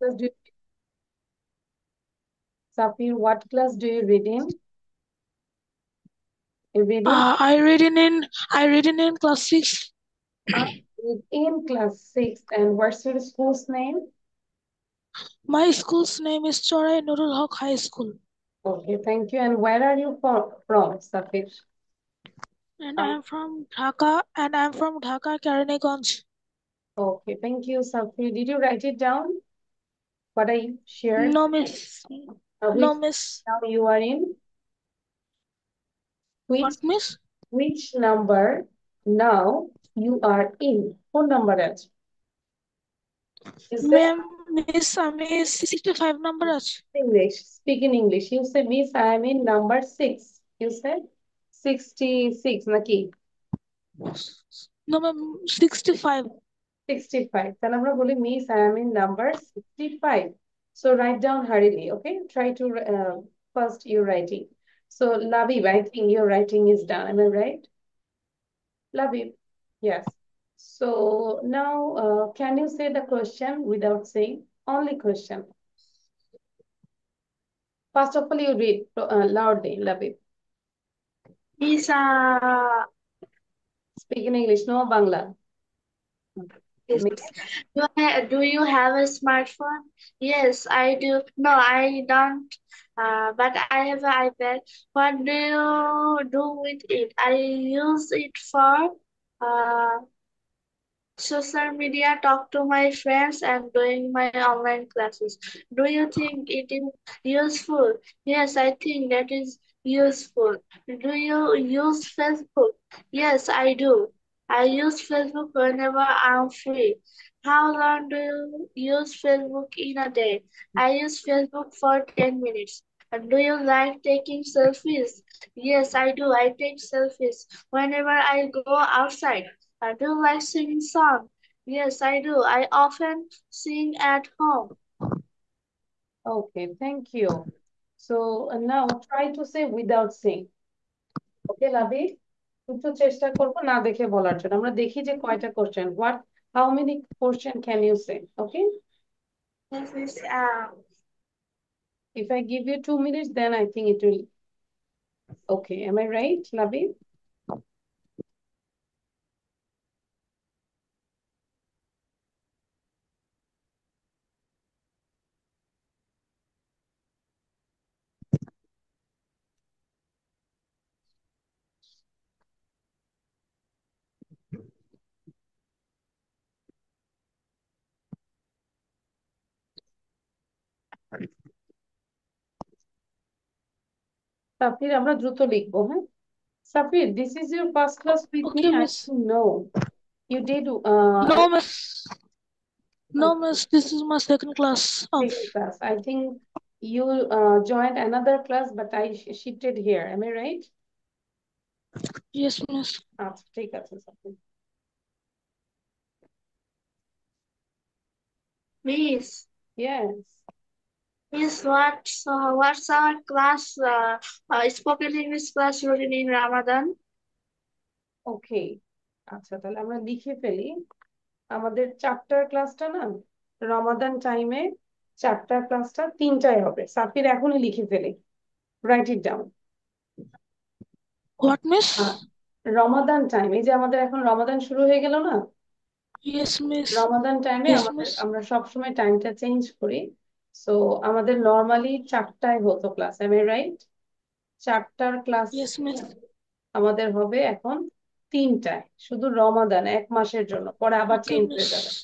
class do you, Safir, what class do you read in? You read in? I read in class six. I read in class 6. And what's your school's name? My school's name is Chorai Nurul Haq High School, Okay, thank you. And where are you from, Safir? and Uh, I'm from Dhaka, Karanganj. okay, thank you, Safir. Did you write it down? What I shared? No, miss. Which No, miss. now you are in? Which What, miss? which number now you are in? Phone number আছে? You say Ma'am, miss, আমি 65 number আছে. English. Speak in English. You say, Miss, I am in number 6. You said 66, naki? No, ma'am, 65. 65. তাহলে আমরা বলি, Miss, I am in number 65. So write down hurriedly, okay? Try to first your writing. So Labib, I think your writing is done. Am I right? Labib. Yes. So now, can you say the question without saying? Only question. First of all, you read loudly, Labib. Miss, Speak in English, no Bangla. yes. Do you have a smartphone? Yes, I do. No, I don't. But I have an iPad. What do you do with it? I use it for uh, social media, talk to my friends, and doing my online classes. Do you think it is useful? Yes, I think that is useful. Do you use Facebook? Yes, I do. I use Facebook whenever I'm free. How long do you use Facebook in a day? I use Facebook for 10 minutes. And do you like taking selfies? Yes, I do. I take selfies whenever I go outside. I do like singing song. Yes, I do. I often sing at home. Okay, thank you. So now try to say without saying. Okay, Labi? একটু চেষ্টা করবো না দেখে বলার জন্য। আমরা দেখি যে কয়টা question. How many question can you say? Okay? This is If I give you 2 minutes, then I think it will. Okay, am I right, Labi? সাফির, আমরা দ্রুত লিখবো, হ্যাঁ? Safir, this is your first class with me. Okay, I miss. don't know. You did No, miss. No, miss. This is my second class of. second class. I think you joined another class, but I shifted here. Am I right? Yes, miss. আচ্ছা, ঠিক আছে, Safir. Miss. Yes. Miss, what's our class? Spoken English class routine in Ramadan? ওকে, আচ্ছা তাহলে আমরা লিখে ফেলি। আমাদের chapter ক্লাসটা না, রমাদান টাইমে চ্যাপ্টার ক্লাসটা 3টায় হবে। সাফির এখনই লিখে ফেলি, right it down. What, miss? Ramadan time, এই যে আমাদের এখন রমাদান শুরু হয়ে গেল না, Yes, miss. রমাদান টাইমে Yes, আমাদের miss. আমরা সবসময় টাইমটা চেঞ্জ করি। সো আমাদের নর্মালি 4টায় হতো ক্লাস, এম আই রাইট? 4টার ক্লাস Yes, miss. আমাদের হবে এখন 3টায়, শুধু রমাদান 1 মাসের জন্য, পরে আবার Okay, চেঞ্জ হয়ে যাবে। miss.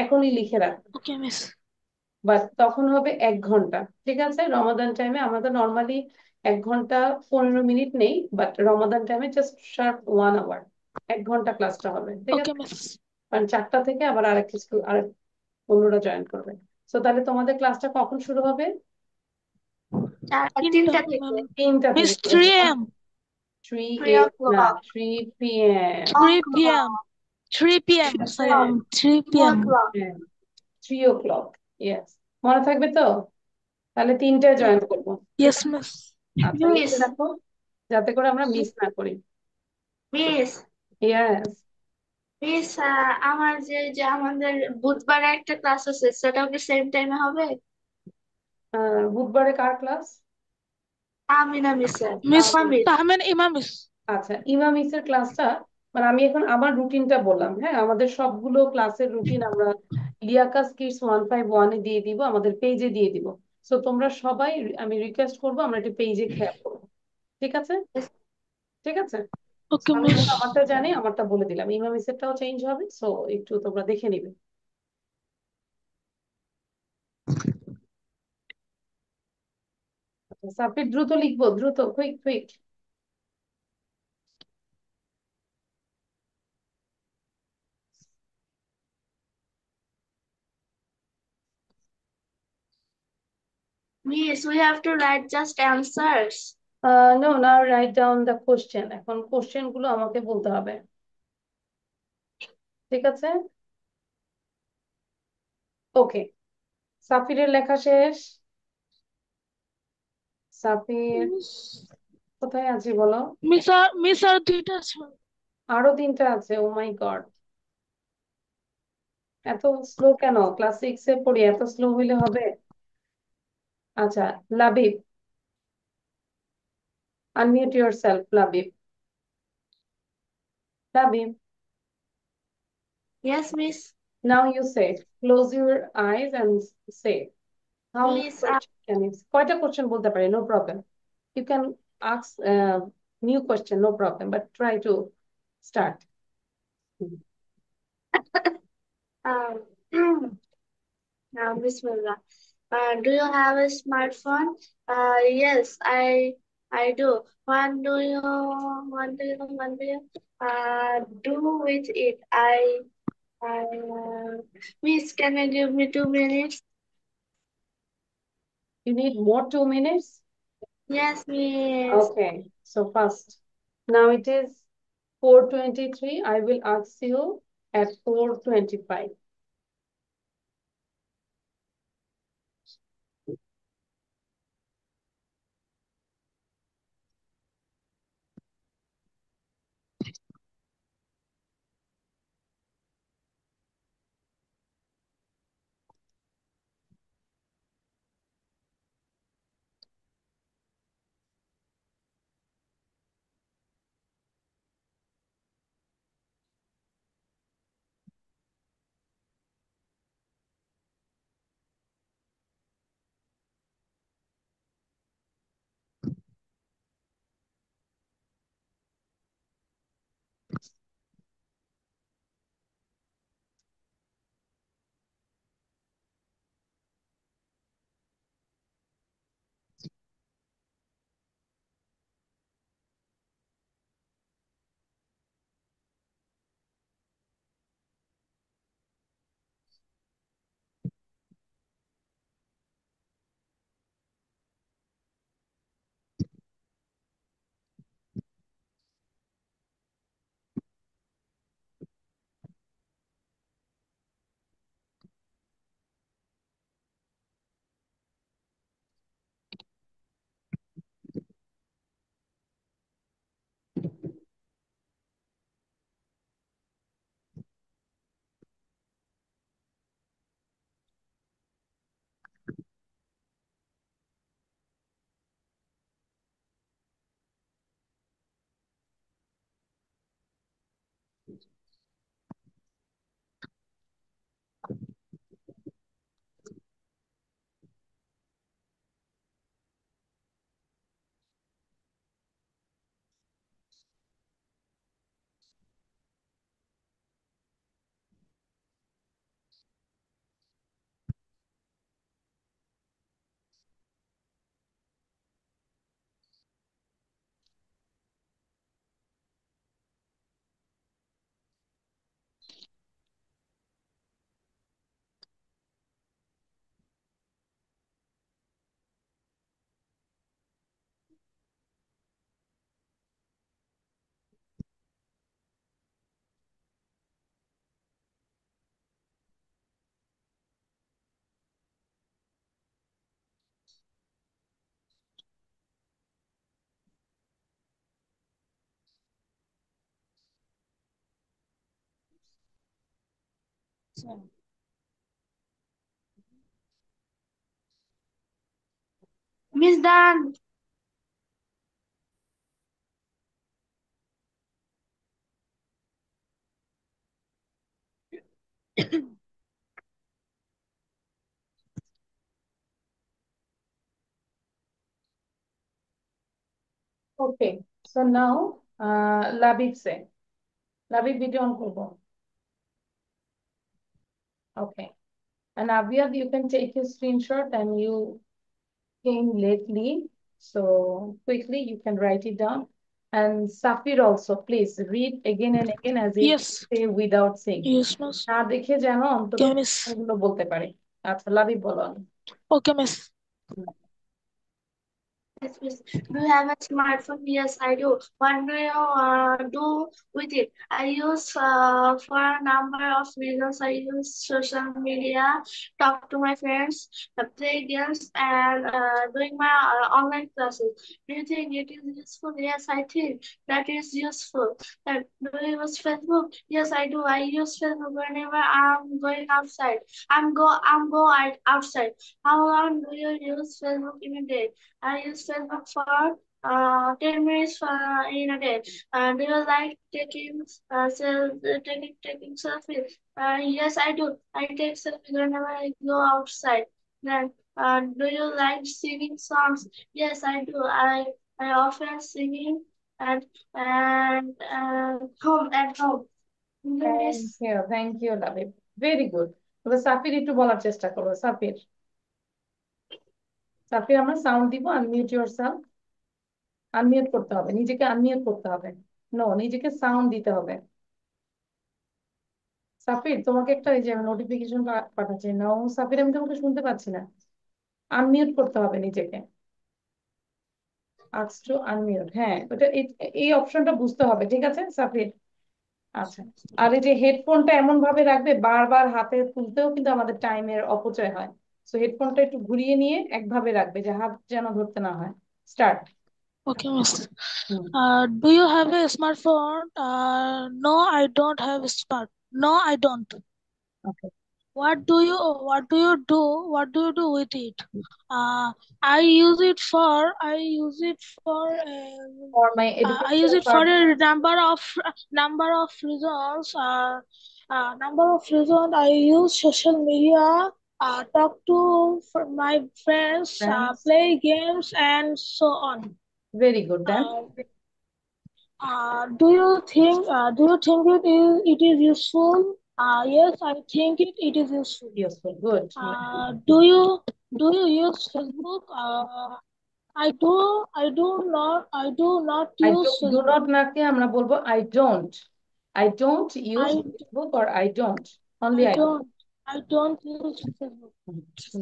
এখনই লিখে রাখো। Okay, miss. বাট তখন হবে 1 ঘন্টা, ঠিক আছে? রমাদান টাইমে আমাদের নর্মালি 1 ঘন্টা 15 মিনিট নেই, বাট রমাদান টাইমে জাস্ট শার্প 1 আওয়ার, 1 ঘন্টা ক্লাসটা হবে, ঠিক Okay, আছে? miss. কারণ 4টা থেকে আবার আরেক কিছু আরেক অন্যরা জয়েন করবে। তো তাহলে তোমাদের ক্লাসটা কখন শুরু হবে? Tinta, 3টা থেকে ma'am. 3টা থেকে Miss, শুরু হবে 3 না? a.m. 3 3 না, o'clock. 3 p.m. 3 p.m. O'clock. 3 p.m. Sorry, O'clock. ma'am. 3 2 p.m. o'clock. হ্যাঁ, 3 o'clock, ইয়েস। মনে থাকবে তো? তাহলে 3টায় জয়েন করবো, ঠিক Yes, আছে? miss. আচ্ছা, লিখে Miss. রাখো যাতে করে আমরা মিস না করি। Miss. ইয়েস। মিস, আমার যে আমাদের বুধবারে একটা ক্লাস আছে, সেটাও কি সেম টাইমে হবে? বুধবারে কার ক্লাস? আমিনা মিসের। মিস আমার মিস। তাহমেন ইমা মিস। আচ্ছা, ইমামিসের ক্লাসটা, মানে আমি এখন আমার রুটিনটা বললাম, হ্যাঁ, আমাদের সবগুলো ক্লাসের রুটিন আমরা লিয়াকাস কিডস 151-এ দিয়ে দিব, আমাদের পেজে দিয়ে দিব। সো তোমরা সবাই, আমি রিকোয়েস্ট করবো আমরা একটা পেজে খেয়াল করবো। ঠিক আছে? ঠিক আছে। So, ওকে আমি মিস। এখন আমারটা জানি, আমারটা বলে দিলাম, ইমামিসেরটাও চেঞ্জ হবে, সো একটু তোমরা দেখে নিবে। আচ্ছা, সাবমিট দ্রুত লিখবো, দ্রুত, quick quick. Miss, we have to write just answers. No, now write down the question, এখন কোশ্চেন গুলো আমাকে বলতে হবে। ঠিক আছে, ওকে। সাফিরের লেখা শেষ। সাফির মিস কোথায় আছে বলো? মিস আর দুইটা আছে। আরো 3টা আছে, ও মাই গড, এত স্লো কেন? ক্লাস 6-এ পড়ি, এত স্লো হইলে হবে? আচ্ছা, Labib, unmute your self, Labib. Labib, Yes, Miss. now you say, close your eyes and say, how many Miss, questions can you, কয়টা কোশ্চেন বলতে পারি, no problem, you can ask new question, no problem, but try to start. um, Bismillah. Do you have a smartphone? Yes, I do. What do you do with it? Miss, can you give me 2 minutes? You need more 2 minutes? Yes, Miss. Okay, so first, now it is 4:23. I will ask you at 4:25. Miss Dan. Okay, so now Labib say. Labib video on করবো. Okay. And Abhyad, you can take a screenshot and you came lately. So quickly you can write it down. And Safir also, please read again and again as if Yes. say without saying. Yes, miss. না দেখে যেন অন্তত Okay, miss. এগুলো বলতে পারে। আচ্ছা, লাবিব বলো। Okay, miss. Yes, miss. Do you have a smartphone? Yes, I do. What do you do with it? I use for a number of reasons. I use social media, talk to my friends, play games, and doing my online classes. Do you think it is useful? Yes, I think that is useful. Do you use Facebook? Yes, I do. I use Facebook whenever I'm going outside. Outside. How long do you use Facebook in a day? I use Facebook for 10 minutes in a day. Do you like taking selfies? Yes, I do. I take selfies whenever I go outside. Then, do you like singing songs? Yes, I do. I often singing and home. Yes. Thank you, Labib. Very good. এবার সাফির একটু বলার চেষ্টা করো, সাফির। সাফির, আমরা sound দিব, unmute yourself. Unmute করতে হবে, নিজেকে আনমিউট করতে হবে। নো, নিজেকে সাউন্ড দিতে হবে। সাফির, তোমাকে একটা এই যে নোটিফিকেশন পাঠাচ্ছি। নো সাফির, আমি তোমাকে শুনতে পাচ্ছি না। আনমিউট করতে হবে নিজেকে। আস্ক টু আনমিউট, হ্যাঁ, ওটা এই অপশনটা বুঝতে হবে, ঠিক আছে সাফির? আচ্ছা। আর এই যে হেডফোনটা এমন ভাবে রাখবে, বারবার হাতে তুলতেও কিন্তু আমাদের টাইমের অপচয় হয়। সো হেডফোনটা একটু ঘুরিয়ে নিয়ে একভাবে রাখবে, যে হাত যেন ধরতে না হয়। Start. Okay, miss. Do you have a smartphone? No, I don't have a smart. No, I don't. Okay. What do you do? What do you do with it? I use it for for my I use educational it for a purpose. number of reasons. Number of reasons. I use social media. Talk to my friends. Play games and so on. Very good, then. Do you think it is useful? Yes, I think it is useful. Useful, good. Do you use Facebook? I do not I use do Facebook. Not নাকে আমরা বলবো I don't use I Facebook, or I don't, only I don't. I don't use Facebook.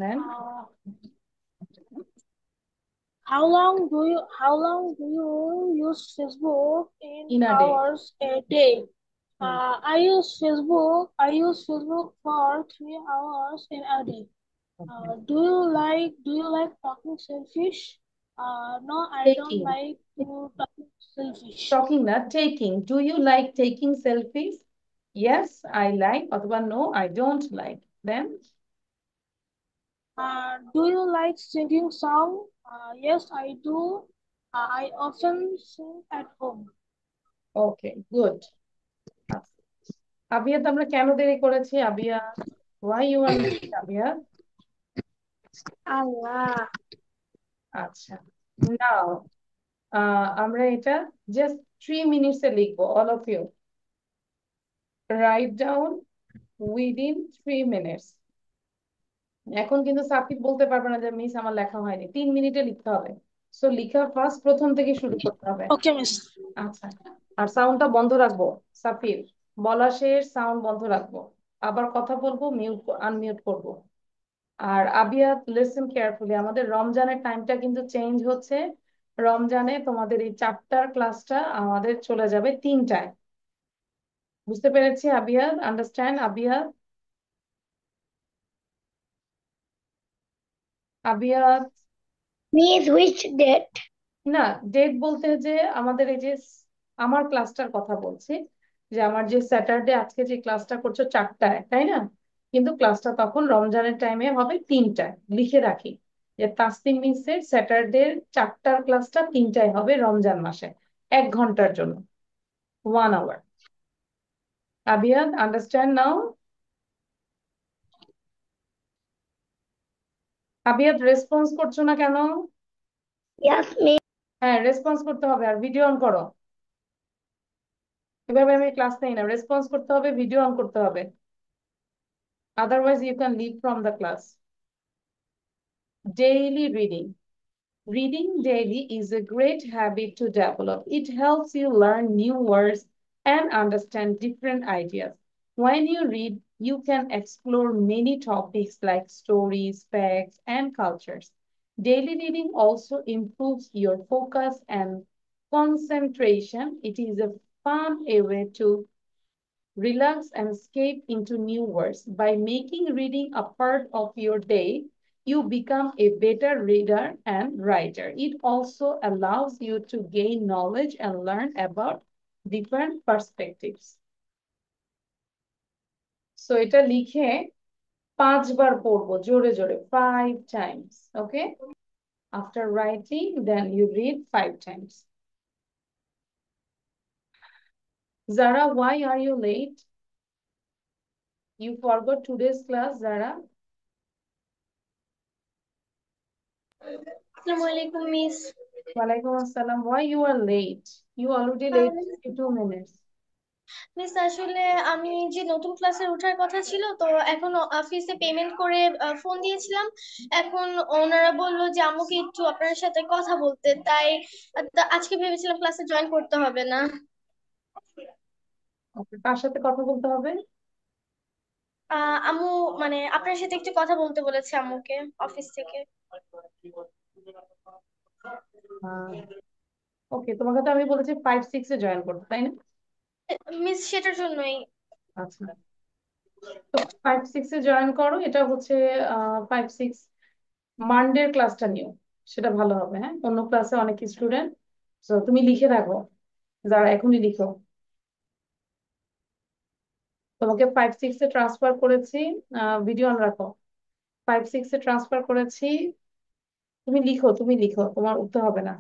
Then Uh, how long do you use Facebook in in a day. hours a day? I use Facebook for 3 hours in a day. Okay. Do you like talking selfish? No, I don't Taking, like to talking selfish. talking না, taking. Do you like taking selfies? Yes, I like, অথবা no, I don't like. Then Do you like singing song? Yes, I do. I often sing at home. okay, good. আবিয়াত, আমরা কেন দেরি করেছি Abia? Why you are late, Abia? Allah. আচ্ছা, নাও আমরা এটা just 3 মিনিটসে লিখবো। All of you write down within 3 minutes. এখন কিন্তু সাকিব বলতে পারবে না যে মিস আমার লেখা হয়নি, 3 মিনিটে লিখতে হবে। সো লিখা ফার্স্ট প্রথম থেকে শুরু করতে হবে। Okay, miss. আচ্ছা, আর সাউন্ডটা বন্ধ রাখবো। সাফির, বলা শেষ, সাউন্ড বন্ধ রাখবো। আবার কথা বলবো, মিউট আনমিউট করব। আর আবিয়াত, লিসেন কেয়ারফুলি, আমাদের রমজানের টাইমটা কিন্তু চেঞ্জ হচ্ছে। রমজানে তোমাদের এই 4টার ক্লাসটা আমাদের চলে যাবে 3টায়। বুঝতে পেরেছি আবিয়াত? আন্ডারস্ট্যান্ড আবিয়াত? আবিয়াত, Miss, which date? না, ডেট বলতে যে আমাদের এই যে আমার ক্লাসটার কথা বলছি, যে আমার যে স্যাটারডে আজকে যে ক্লাসটা করছো 4টায়, তাই না? কিন্তু ক্লাসটা তখন রমজানের টাইমে হবে 3টায়। লিখে রাখি যে তাসনিম মিসের স্যাটারডে 4টার ক্লাসটা 3টায় হবে রমজান মাসে, 1 ঘন্টার জন্য, 1 hour। Abiyad, understand now? Abiyad, response করছো না কেন? Yes, miss. হ্যাঁ, রেসপন্স করতে হবে, আর ভিডিও অন করো। এভাবে আমি ক্লাস নেই না, রেসপন্স করতে হবে, ভিডিও অন করতে হবে, otherwise you can leave from the class. Daily reading. Reading daily is a great habit to develop. It helps you learn new words and understand different ideas. When you read, you can explore many topics like stories, facts, and cultures. Daily reading also improves your focus and concentration. It is a fun way to relax and escape into new words. By making reading a part of your day, you become a better reader and writer. It also allows you to gain knowledge and learn about different perspectives. So এটা লিখে 5বার পড়বো জোরে জোরে, 5 times. Okay? After writing, then you read 5 times. Zara, why are you late? You forgot today's class, Zara? Assalamualaikum, Miss. Walaikum assalam. Why you are late? You already late 52 minutes. Miss আসলে আমি যে নতুন ক্লাসে ওঠার কথা ছিল তো এখন অফিসে পেমেন্ট করে ফোন দিয়েছিলাম। এখন ওনারা বললো যে আমাকে একটু আপনার সাথে কথা বলতে, তাই আজকে ভেবেছিলাম ক্লাসে জয়েন করতে হবে না। Okay, কার সাথে কথা বলতে হবে? আম্মু মানে আপনার সাথে একটু কথা বলতে বলেছে আম্মুকে অফিস থেকে। ওকে, তোমাকে তো আমি বলেছি 5-6-এ জয়েন করতে, তাই না? মিস সেটার জন্যই। আচ্ছা, তো 5-6-এ জয়েন করো। এটা হচ্ছে 5-6 মানডের ক্লাসটা নিও, সেটা ভালো হবে। হ্যাঁ, অন্য ক্লাসে অনেক স্টুডেন্ট, তো তুমি লিখে রাখো, যারা এখনই লিখো। তোমাকে 5-6-এ ট্রান্সফার করেছি, ভিডিও অন রাখো। 5-6-এ ট্রান্সফার করেছি, তুমি লিখো, তুমি লিখো, তোমার উঠতে হবে না।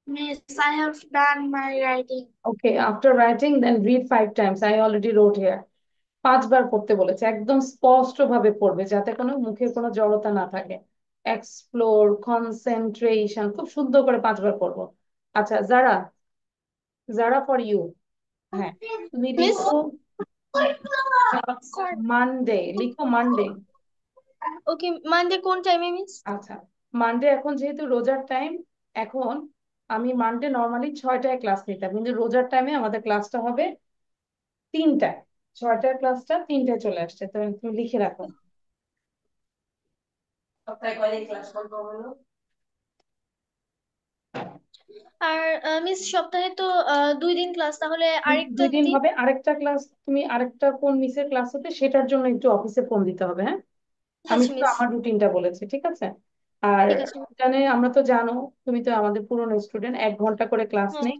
Miss, I have done my writing. Okay, after writing, then read 5 times. I already wrote here. 5বার পড়তে বলেছে, একদম স্পষ্ট ভাবে পড়বে, যাতে কোনো মুখের কোনো জড়তা না থাকে। এক্সপ্লোর, কনসেন্ট্রেশন, খুব সুন্দর করে 5বার পড়বো। আচ্ছা, যারা যারা ফর ইউ, হ্যাঁ, তুমি মিস লিখো মানডে, লিখো মানডে। ওকে, মানডে কোন টাইমে মিস? আচ্ছা, মানডে এখন যেহেতু রোজার টাইম, এখন আমি মানডে নর্মালি 6টায় ক্লাস নিতাম, কিন্তু রোজার টাইমে আমাদের ক্লাসটা হবে 3টায়। 6টার ক্লাসটা 3টায় চলে আসছে, তো তুমি লিখে রাখো। সপ্তাহে কয়দিন ক্লাস করবো বলো? আর মিস সপ্তাহে তো 2 দিন ক্লাস, তাহলে আরেকটা 2 দিন দিন। হবে, আরেকটা ক্লাস তুমি আরেকটা কোন মিসের ক্লাস হতে, সেটার জন্য একটু অফিসে ফোন দিতে হবে। হ্যাঁ, আমি আচ্ছা শুধু মিস। আমার রুটিনটা বলেছি, ঠিক আছে? আর ঠিক আছে। জানে, আমরা তো জানো, তুমি তো আমাদের পুরনো স্টুডেন্ট, 1 ঘন্টা করে ক্লাস হ্যাঁ। নেই।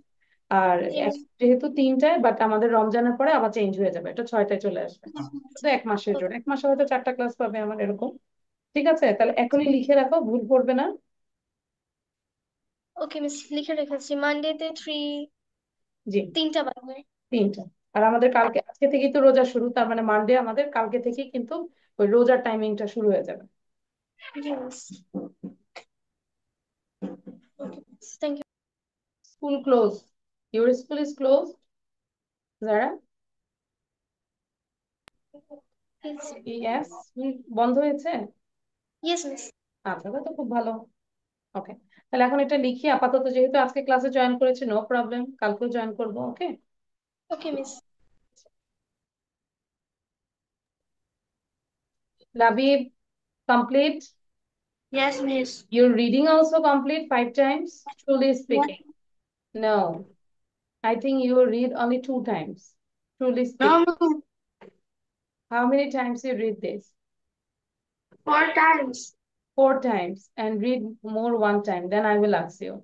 আর জি মিস। যেহেতু 3টায়, বাট আমাদের রমজানের পরে আবার চেঞ্জ হয়ে যাবে, এটা 6টায় চলে আসবে। শুধু 1 মাসের জন্য, 1 মাসে হয়তো 4টা ক্লাস পাবে আমার, এরকম। ঠিক আছে, তাহলে এখনই লিখে রাখো, ভুল করবে না। ওকে মিস, লিখে রেখেছি মানডেতে জি, 3টা বাজে। 3টা। আর আমাদের কালকে, আজকে থেকেই তো রোজা শুরু, তার মানে মানডে আমাদের কালকে থেকেই কিন্তু ওই রোজার টাইমিংটা শুরু হয়ে যাবে। জি miss. Okay miss, thank you. School closed. Your school is closed, Zara? Yes, বন্ধ হয়েছে। Yes miss. আচ্ছা, তো খুব ভালো। ওকে, তাহলে এখন এটা লিখি আপাতত, যেহেতু আজকে ক্লাসে জয়েন করেছি, নো প্রবলেম, কালকেও জয়েন করবো। Okay, okay miss. Labib, complete. Yes, miss. Your reading also complete 5 times, truly Yes. speaking. No, I think you read only 2 times, truly No, speaking. miss. How many times you read this? 4 times. 4 times, and read more 1 time. Then I will ask you.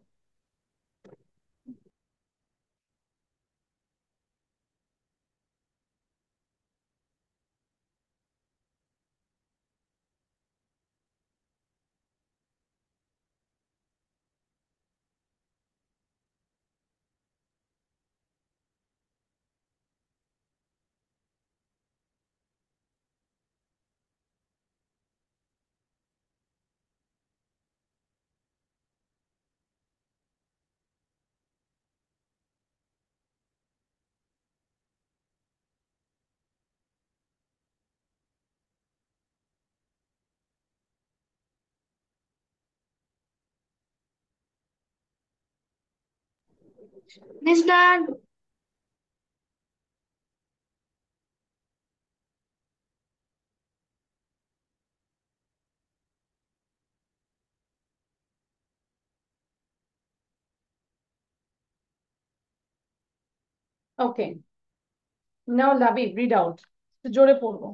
Miss Dan. Okay. Now Labib, read out. তো জোরে পড়বো।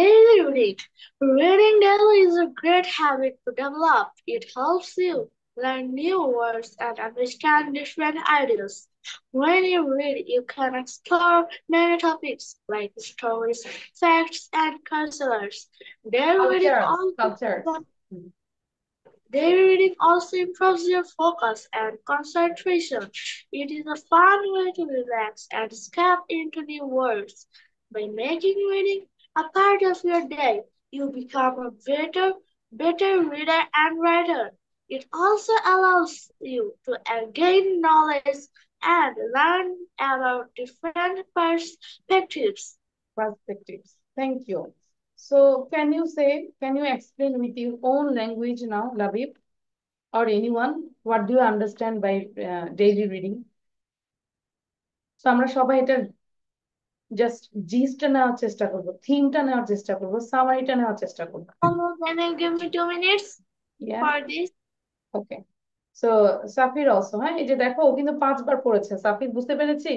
Daily reading. Reading daily is a great habit to develop. It helps you learn new words and understand different ideas. When you read, you can explore many topics like stories, facts, and cultures. Daily reading Cultures. Daily reading also improves your focus and concentration. It is a fun way to relax and escape into new worlds. By making reading a part of your day, you become a better reader and writer. It also allows you to gain knowledge and learn about different perspectives. Thank you. So can you explain with your own language now, Labib, or anyone, what do you understand by daily reading? So আমরা সবাই এটা just জিস্টটা নেওয়ার চেষ্টা করবো, থিমটা নেওয়ার চেষ্টা করবো, সামারিটা নেওয়ার চেষ্টা করবো। Can you give me 2 minutes for this? Okay. So সাফির also, হ্যাঁ, এই যে দেখো ও কিন্তু 5 বার পড়েছে। সাফির, বুঝতে পেরেছি?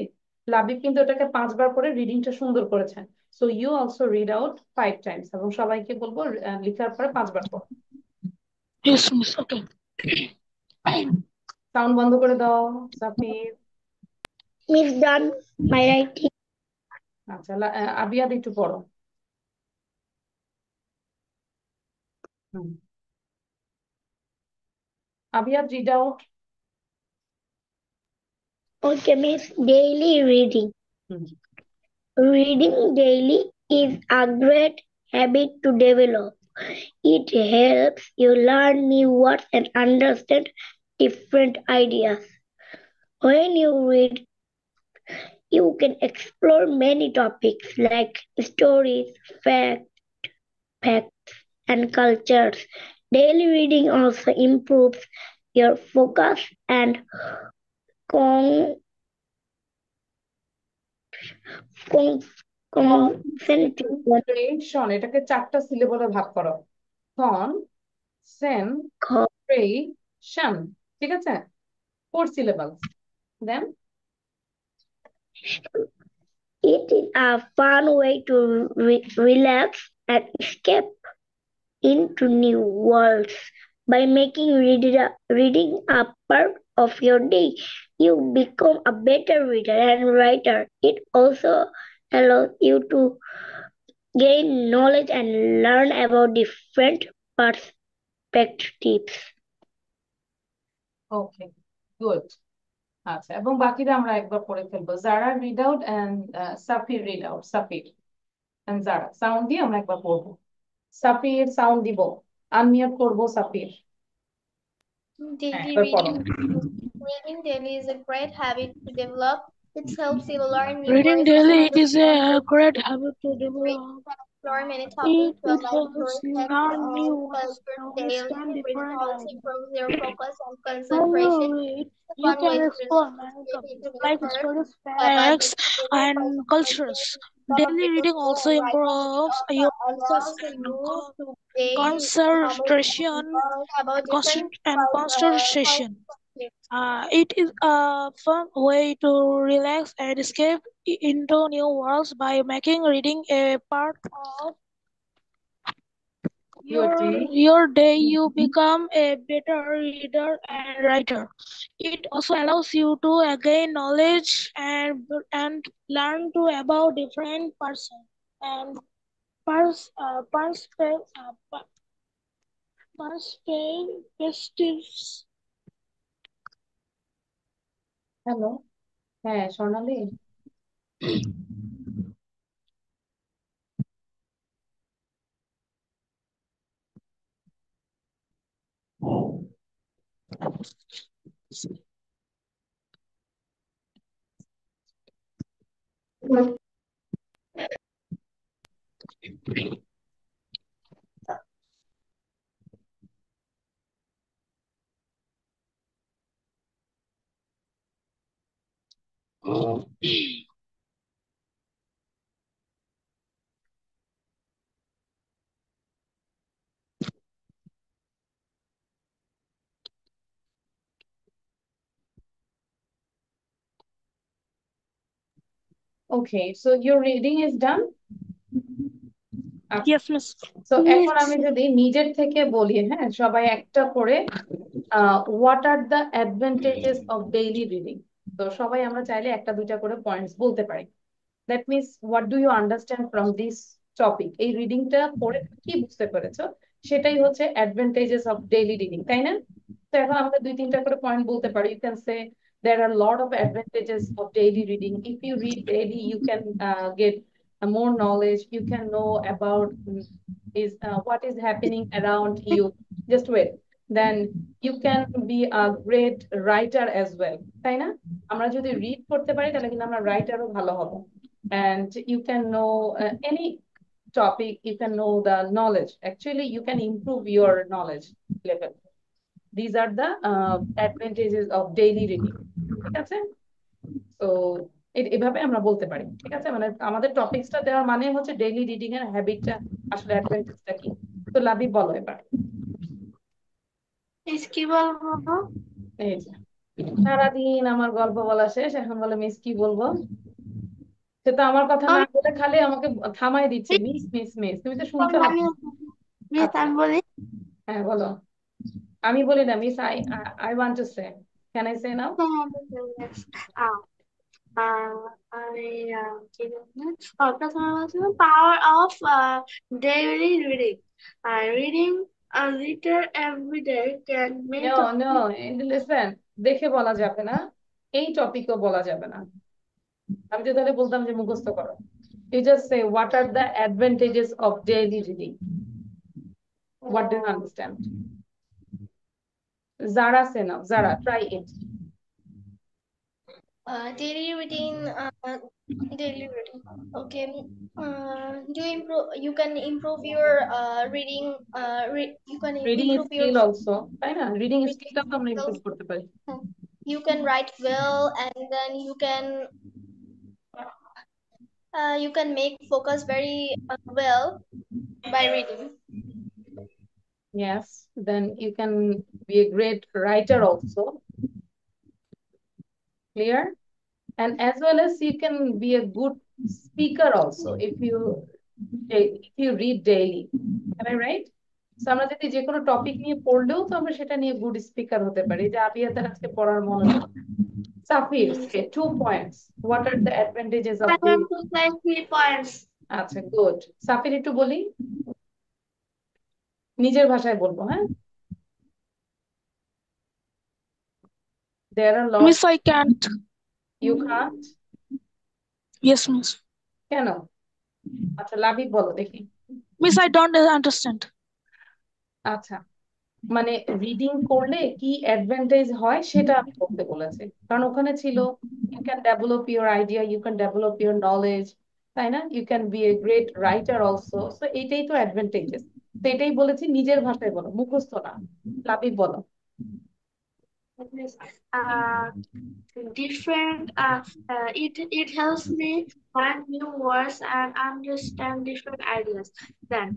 লাবিব কিন্তু ওটাকে 5 বার পড়ে রিডিংটা সুন্দর করেছে। So you also read out 5 times এবং সবাইকে বলবো লেখার পরে 5 বার পড়ো। Yes, miss. Okay. সাউন্ড বন্ধ করে দাও সাফির। Miss done my writing. আচ্ছা, আবিয়াদ একটু পড়ো। Abhiyat, read out. Okay, miss. Daily reading. Reading daily is a great habit to develop. It helps you learn new words and understand different ideas. When you read, you can explore many topics like stories, facts, and cultures. Daily reading also improves your focus and concentration. এটাকে 4টা সিলেবলে ভাগ করো। concentration, ঠিক আছে? 4 syllables. Then it is a fun way to relax and escape into new worlds. By making reading a part of your day, you become a better reader and writer. It also allows you to gain knowledge and learn about different perspectives. Okay, good. আচ্ছা, এবং বাকিরা আমরা একবার পড়ে ফেলবো। Zara read out and Safir read out. Safir and Zara sound দিয়ে আমরা একবার পড়বো। সাফির সাউন্ড দিব, আনমিউট করবো Safir. Daily reading daily is a great habit to develop. It helps you learn new Reading words daily and is a great habit to develop. explore many topics It helps you learn new words and daily. understand Reading different also ideas. improves your focus and When you concentration. read, you can explore many topics like stories, facts, and cultures. Daily reading also improves your focus and concentration and concentration. It is a fun way to relax and escape into new worlds by making reading a part of Your day. your day. You become a better reader and writer. It also allows you to gain knowledge and learn to about different person and perspectives. Hello, হ্যাঁ স্বর্ণালী। Okay, so your reading is done? Yes, miss. So এখন আমি যদি নিজের থেকে বলি, হ্যাঁ সবাই একটা করে what are the advantages of daily reading? তো সবাই আমরা চাইলে একটা দুইটা করে পয়েন্টস বলতে পারি। That means what do you understand from this topic? এই রিডিংটা পড়ে কি বুঝতে পেরেছো সেটাই হচ্ছে advantages of daily reading, তাই না? তো এখন আমরা দুই তিনটা করে পয়েন্ট বলতে পারি। You can say there are a lot of advantages of daily reading. If you read daily, you can get more knowledge. You can know about what is happening around you. Just wait. Then you can be a great writer as well, তাই না? আমরা যদি read করতে পারি তাহলে কিন্তু আমরা রাইটারও ভালো হব। And you can know any topic, you can know the knowledge. Actually, you can improve your knowledge level. These are the advantages of daily reading. ঠিক আছে? So এভাবে আমরা বলতে পারি। ঠিক আছে, মানে আমাদের টপিকসটা দেওয়ার মানে হচ্ছে ডেইলি রিডিং এর হ্যাবিটটা আসলে অ্যাডভান্টেজটা কি। তো লাভি বলো এবার। কি বলবো? এই যে সারাদিন আমার গল্প বলা শেষ, এখন বলে মিস কি বলবো। সে তো আমার কথা না বলে খালি আমাকে থামাই দিচ্ছে, মিস মিস মিস। তুমি তো শুনছো না। আমি বলি। হ্যাঁ বলো। আমি বলি না miss, I want to say. Can I say now? Power of daily reading. Reading a little every day can make No, listen, দেখে বলা যাবে না, এই টপিকও বলা যাবে না। আমি তো তাহলে বলতাম যে মুখস্থ করো। You just say what are the advantages of daily reading? What do you understand? Zara, say now. Zara, try it. Daily reading. Okay. You can improve your reading. You can Reading improve your. skill also, তাই না? Reading skillটাও তো আমরা improve করতে পারি। You can write well, and then you can make focus very well by reading. Yes, then you can be a great writer also. Clear? And as well as you can be a good speaker also if you read daily. Am I right? So আমরা যদি যে কোনো topic নিয়ে পড়লেও তো আমরা সেটা নিয়ে গুড স্পিকার হতে পারি। যে আবিয়াতের আজকে পড়ার মনোযোগ। সাফির, 2 points. What are the advantages of daily? 3 points. আচ্ছা, গুড। সাফির একটু বলি, নিজের ভাষায় বলবো, হ্যাঁ? There are lots. Miss, I can't. You can't? Yes, miss. কেন? আচ্ছা, লাভি বলো দেখি। Miss, I don't understand. আচ্ছা, মানে রিডিং করলে কি অ্যাডভান্টেজ হয় সেটা আমি বলতে বলেছি। কারণ ওখানে ছিল you can develop your idea, you can develop your knowledge, তাই না? You can be a great writer also. So এটাই তো অ্যাডভান্টেজেস। তো এটাই বলেছি, নিজের ভাষায় বলো, মুখস্থ না। লাভি বলো। Different it helps me find new words and understand different ideas. Then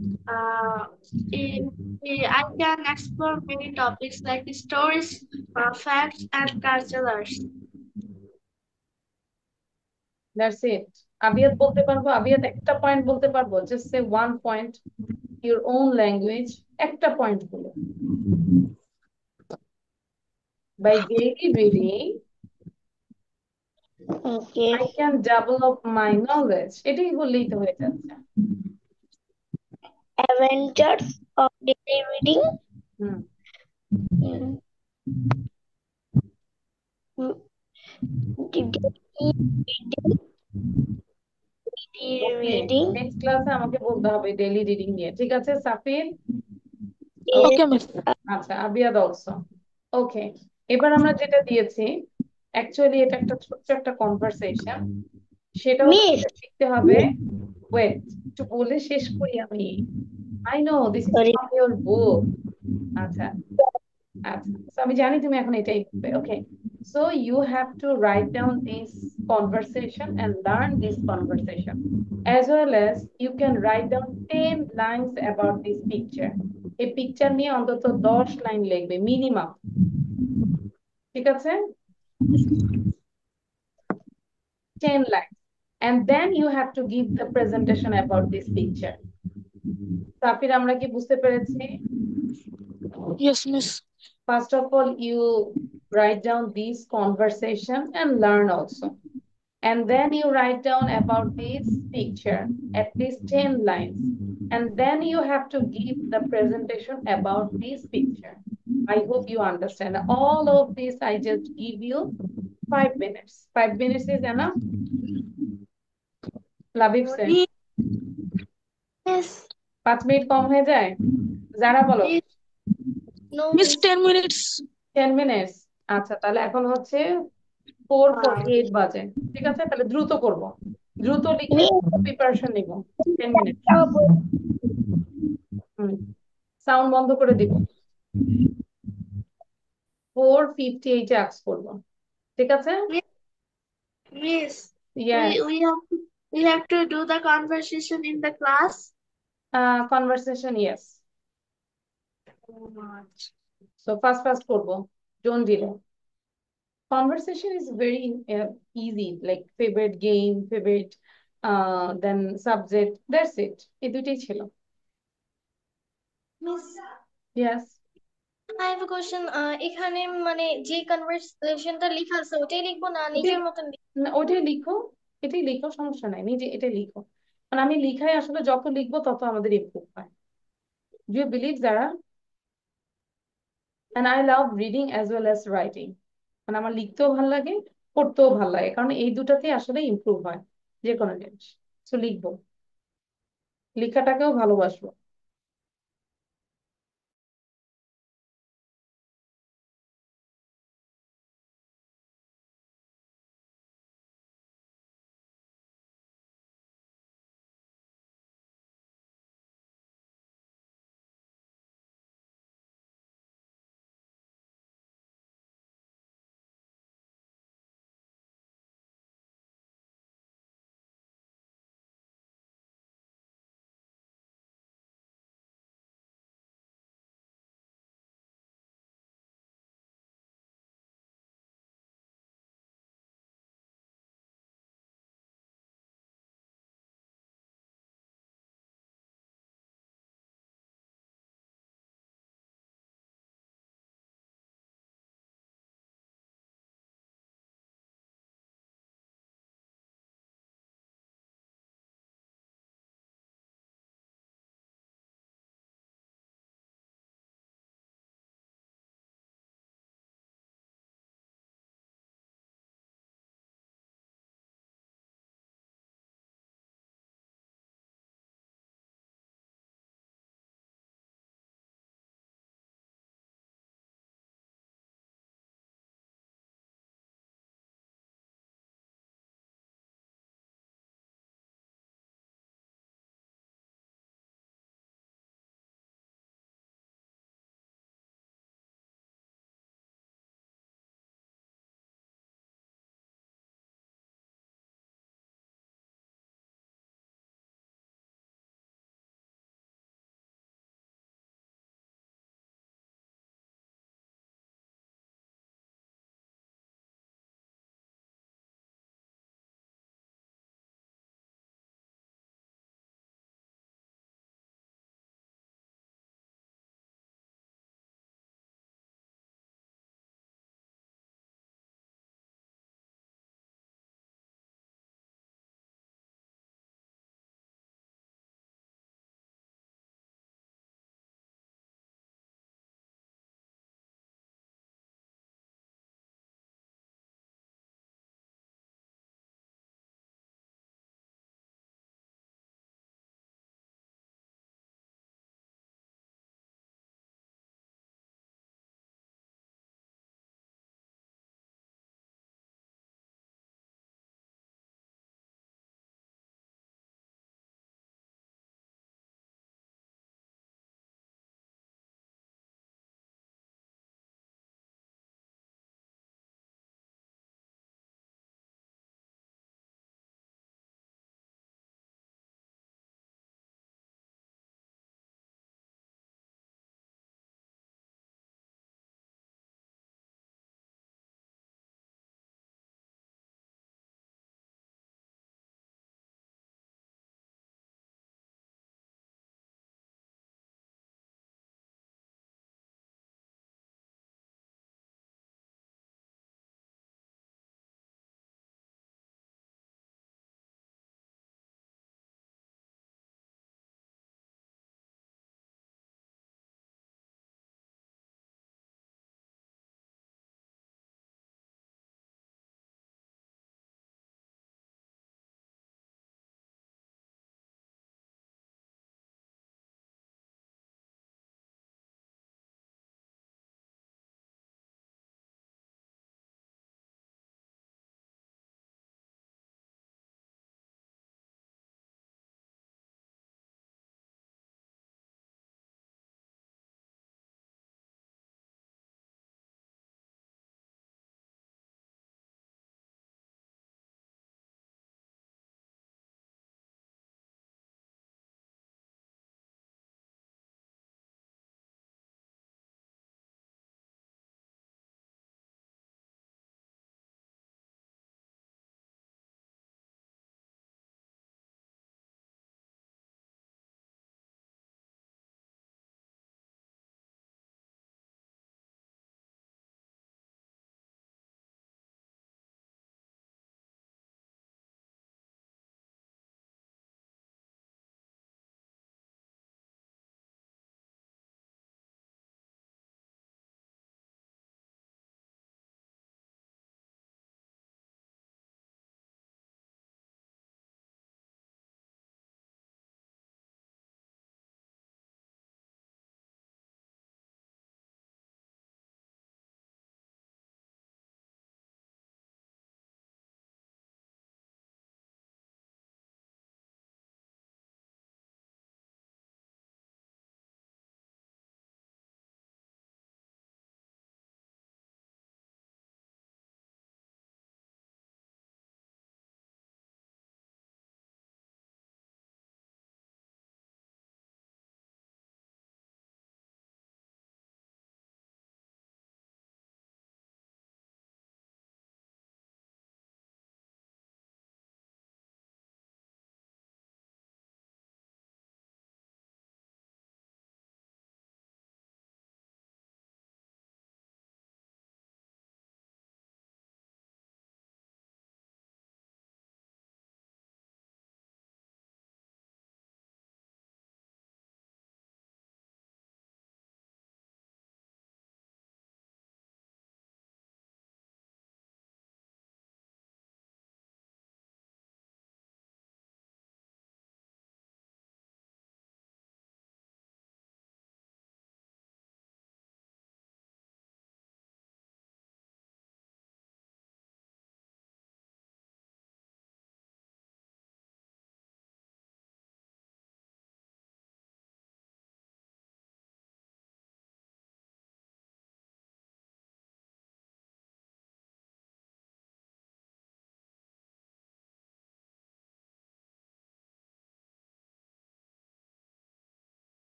I can explore many topics like stories, facts, and cultures. That's it. Abiyat বলতে পারবো? আবিয়াত একটা পয়েন্ট বলতে পারবো? Just say one point, your own language, একটা point বলো। By daily reading, Okay. I can develop my knowledge. এটাই বললেই তো হয়ে যাচ্ছে। Adventures of daily reading. Hmm, Mm, daily okay, reading. Next ক্লাসে আমাকে বলতে হবে ডেইলি রিডিং নিয়ে, ঠিক আছে সাফির? Yes. Okay, miss. আচ্ছা, আবিয়াদ অলসো। ওকে, এবার আমরা যেটা দিয়েছি, অ্যাকচুয়ালি এটা একটা ছোট্ট একটা কনভারসেশন, সেটাও Miss. তোমাকে শিখতে হবে। ওয়েট, একটু বলে শেষ করি আমি। I know this is Sorry. From your বুক। আচ্ছা আচ্ছা, so আমি জানি তুমি এখন এটাই করবে। ওকে, so you have to write down this conversation and learn this conversation, as well as you can write down 10 lines about this picture. এই picture নিয়ে অন্তত 10 লাইন লিখবে মিনিমাম, ঠিক আছে? 10 lines, and then you have to give the presentation about this picture. সাফির, আমরা কি বুঝতে পেরেছি? Yes, miss. First of all, you write down this conversation and learn also. And then you write down about this picture, at least 10 lines. And then you have to give the presentation about this picture. I hope you understand. All of this, I just give you 5 minutes. 5 minutes is enough? Labib say. Yes. 5 minute কম হয়ে যায়? যারা বলো। No, Miss, miss. 10 minutes. 10 minutes? আচ্ছা, তাহলে এখন হচ্ছে 4:48 বাজে, ঠিক আছে? তাহলে দ্রুত করব, দ্রুত লিখে Miss. প্রিপারেশন নিব। 10 মিনিট। সাউন্ড বন্ধ করে দিব। 4:58 আক্স করব, ঠিক আছে? Miss, Yes. we have to do the conversation in the class. Conversation, yes. So much. So fast করব, don't delay. Conversation is very easy, like favorite game, favorite then subject, that's it. এই দুইটাই ছিল। Miss, Yes. I have a question. এখানে মানে যে কনভারসেশনটা লেখা আছে ওটাই লিখবো না ওটাই, নিজের মতন না, ওটাই লিখো, এটাই লিখো, সমস্যা নাই, নিজে এটা লিখো। মানে আমি লিখাই আসলে যত লিখবো তত আমাদের ইমপ্রুভ হয়। Do you believe, Zara? And I love reading as well as writing. মানে আমার লিখতেও ভালো লাগে, পড়তেও ভালো লাগে, কারণ এই দুটাতে আসলে ইমপ্রুভ হয় যে কোনো জিনিস। তো লিখবো, লেখাটাকেও ভালোবাসবো।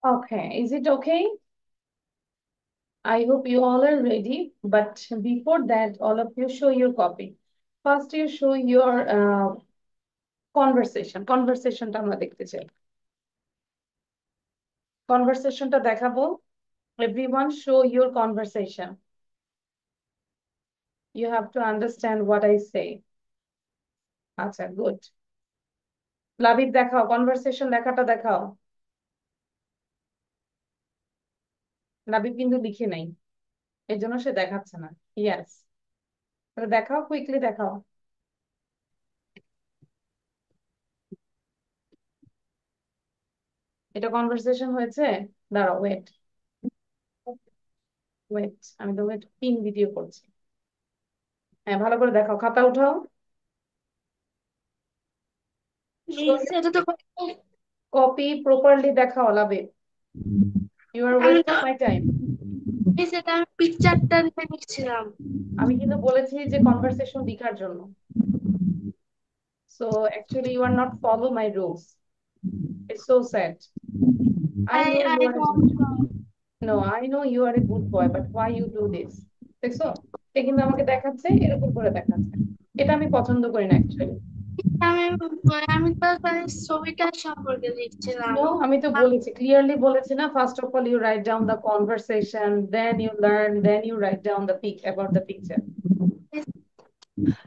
Okay, is it okay? I hope you all are ready, but before that, all of you show your copy. First, you show your conversation. Conversationটা আমরা দেখতে চাই। Conversationটা দেখাবো। Everyone show your conversation. You have to understand what I say. আচ্ছা, good. Labib দেখাও, conversation লেখাটা দেখাও। লাবিব কিন্তু লিখে নাই, এই জন্য সে দেখাচ্ছে না। Yes. তাহলে দেখাও, কুইকলি দেখাও। এটা কনভারসেশন হয়েছে? দাঁড়াও, ওয়েট ওয়েট, আমি তো ওয়েট পিন ভিডিও করছি। হ্যাঁ, ভালো করে দেখাও, খাতা উঠাও। এটা তো কপি প্রপারলি দেখাও Labib. You are wasting my time. সেটা আমি পিকচারটা লিখছিলাম। আমি কিন্তু বলেছি যে কনভারসেশন লেখার জন্য। So actually you are not follow my rules. It's so sad. I know you are a good. No, I know you are a good boy, but why you do this? দেখছো, সে কিন্তু আমাকে দেখাচ্ছে এরকম করে দেখাচ্ছে। এটা আমি পছন্দ করি না অ্যাকচুয়ালি। আমি আমি তো ছবিটা সম্পর্কে লিখছিলাম। No, আমি তো বলেছি, ক্লিয়ারলি বলেছি না, first of all you write down the conversation, then you learn, then you write down the pick about the picture.